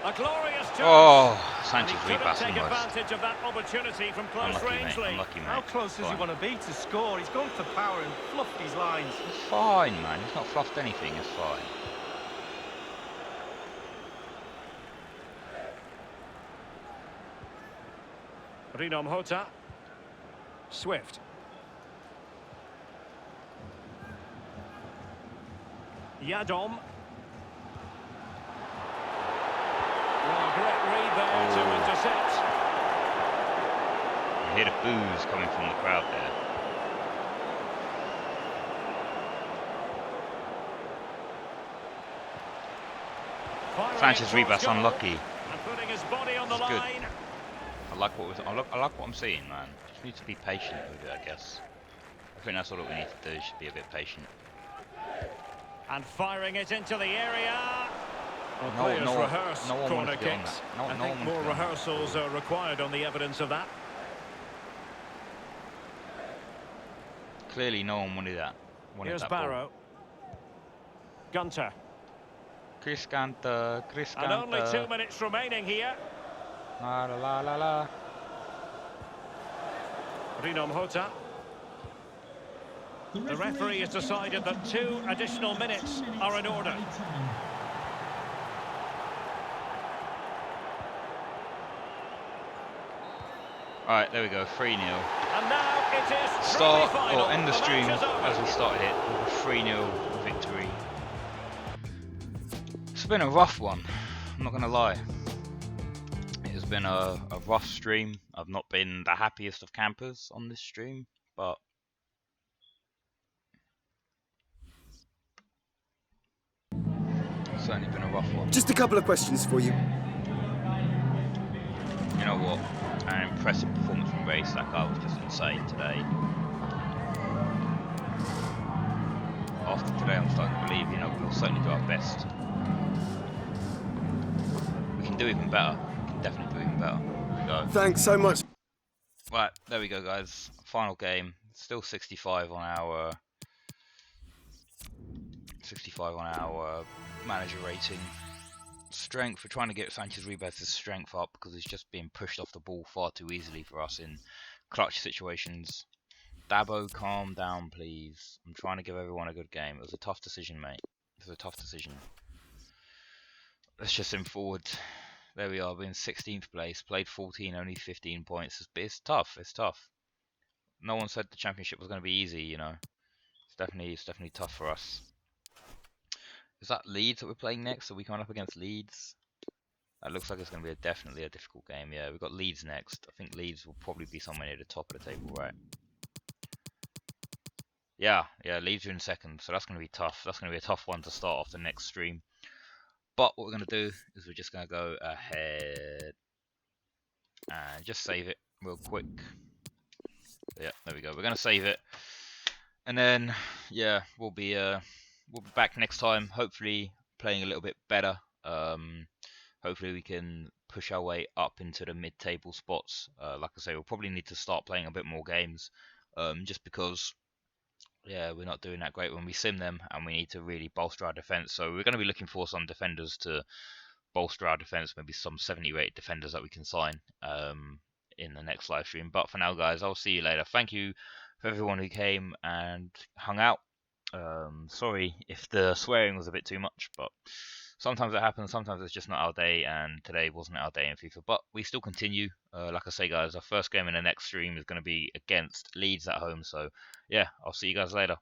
A glorious chance. Oh, Sanchez repassing take advantage of that opportunity from close range. Unlucky, mate. How close does he want to be to score? He's gone for power and fluffed his lines. It's fine, man. He's not fluffed anything. It's fine. Rinom Hota. Swift. Yadom. Well, great there to intercept. I hear the boos coming from the crowd there. Sanchez Ribas unlucky. And putting his body on the Good. line. I like what I'm seeing, man. Just need to be patient with it, I guess. I think that's all that we need to do. Is just be a bit patient. And firing it into the area. Well, No players one rehearse wanted corner to get on kicks. that. I think more rehearsals are required on the evidence of that. Clearly, no one wanted that. Here's that Barrow. Gunter. Chris Gunter. And only 2 minutes remaining here. La la la la la. Rino Mhota. The referee has decided that 2 additional minutes are in order. Alright, there we go, 3-0. And now it is Start final. or end the stream match is over. as we started it with a 3-0 victory. It's been a rough one, I'm not gonna lie. It has been a rough stream. I've not been the happiest of campers on this stream, but it's certainly been a rough one. Just a couple of questions for you. You know what? An impressive performance from Ray Saka was just insane today. After today, I'm starting to believe, we'll certainly do our best. We can do even better. We can definitely do even better. There we go. Thanks so much. Right, there we go, guys. Final game. Still 65 on our manager rating. Strength, we're trying to get Sanchez Ribas' strength up because he's just being pushed off the ball far too easily for us in clutch situations. Dabo, calm down, please. I'm trying to give everyone a good game. It was a tough decision, mate. It was a tough decision. Let's just send forward. There we are, we're in 16th place. Played 14, only 15 points. It's tough. It's tough. No one said the championship was going to be easy, It's definitely tough for us. Is that Leeds that we're playing next? Are we coming up against Leeds? That looks like it's going to be definitely a difficult game. Yeah, we've got Leeds next. I think Leeds will probably be somewhere near the top of the table, right? Yeah, Leeds are in second, so that's going to be tough. That's going to be a tough one to start off the next stream. But what we're going to do is we're just going to go ahead and just save it real quick. Yeah, there we go. We're going to save it. And then, yeah, we'll be back next time, hopefully playing a little bit better. Hopefully we can push our way up into the mid-table spots. Like I say, we'll probably need to start playing a bit more games, just because, yeah, we're not doing that great when we sim them, and we need to really bolster our defence. So we're going to be looking for some defenders to bolster our defence, maybe some 70 rated defenders that we can sign in the next live stream. But for now, guys, I'll see you later. Thank you for everyone who came and hung out. Sorry if the swearing was a bit too much, but sometimes it happens, sometimes it's just not our day, and today wasn't our day in FIFA, but we still continue. Like I say, guys, our first game in the next stream is going to be against Leeds at home, so yeah, I'll see you guys later.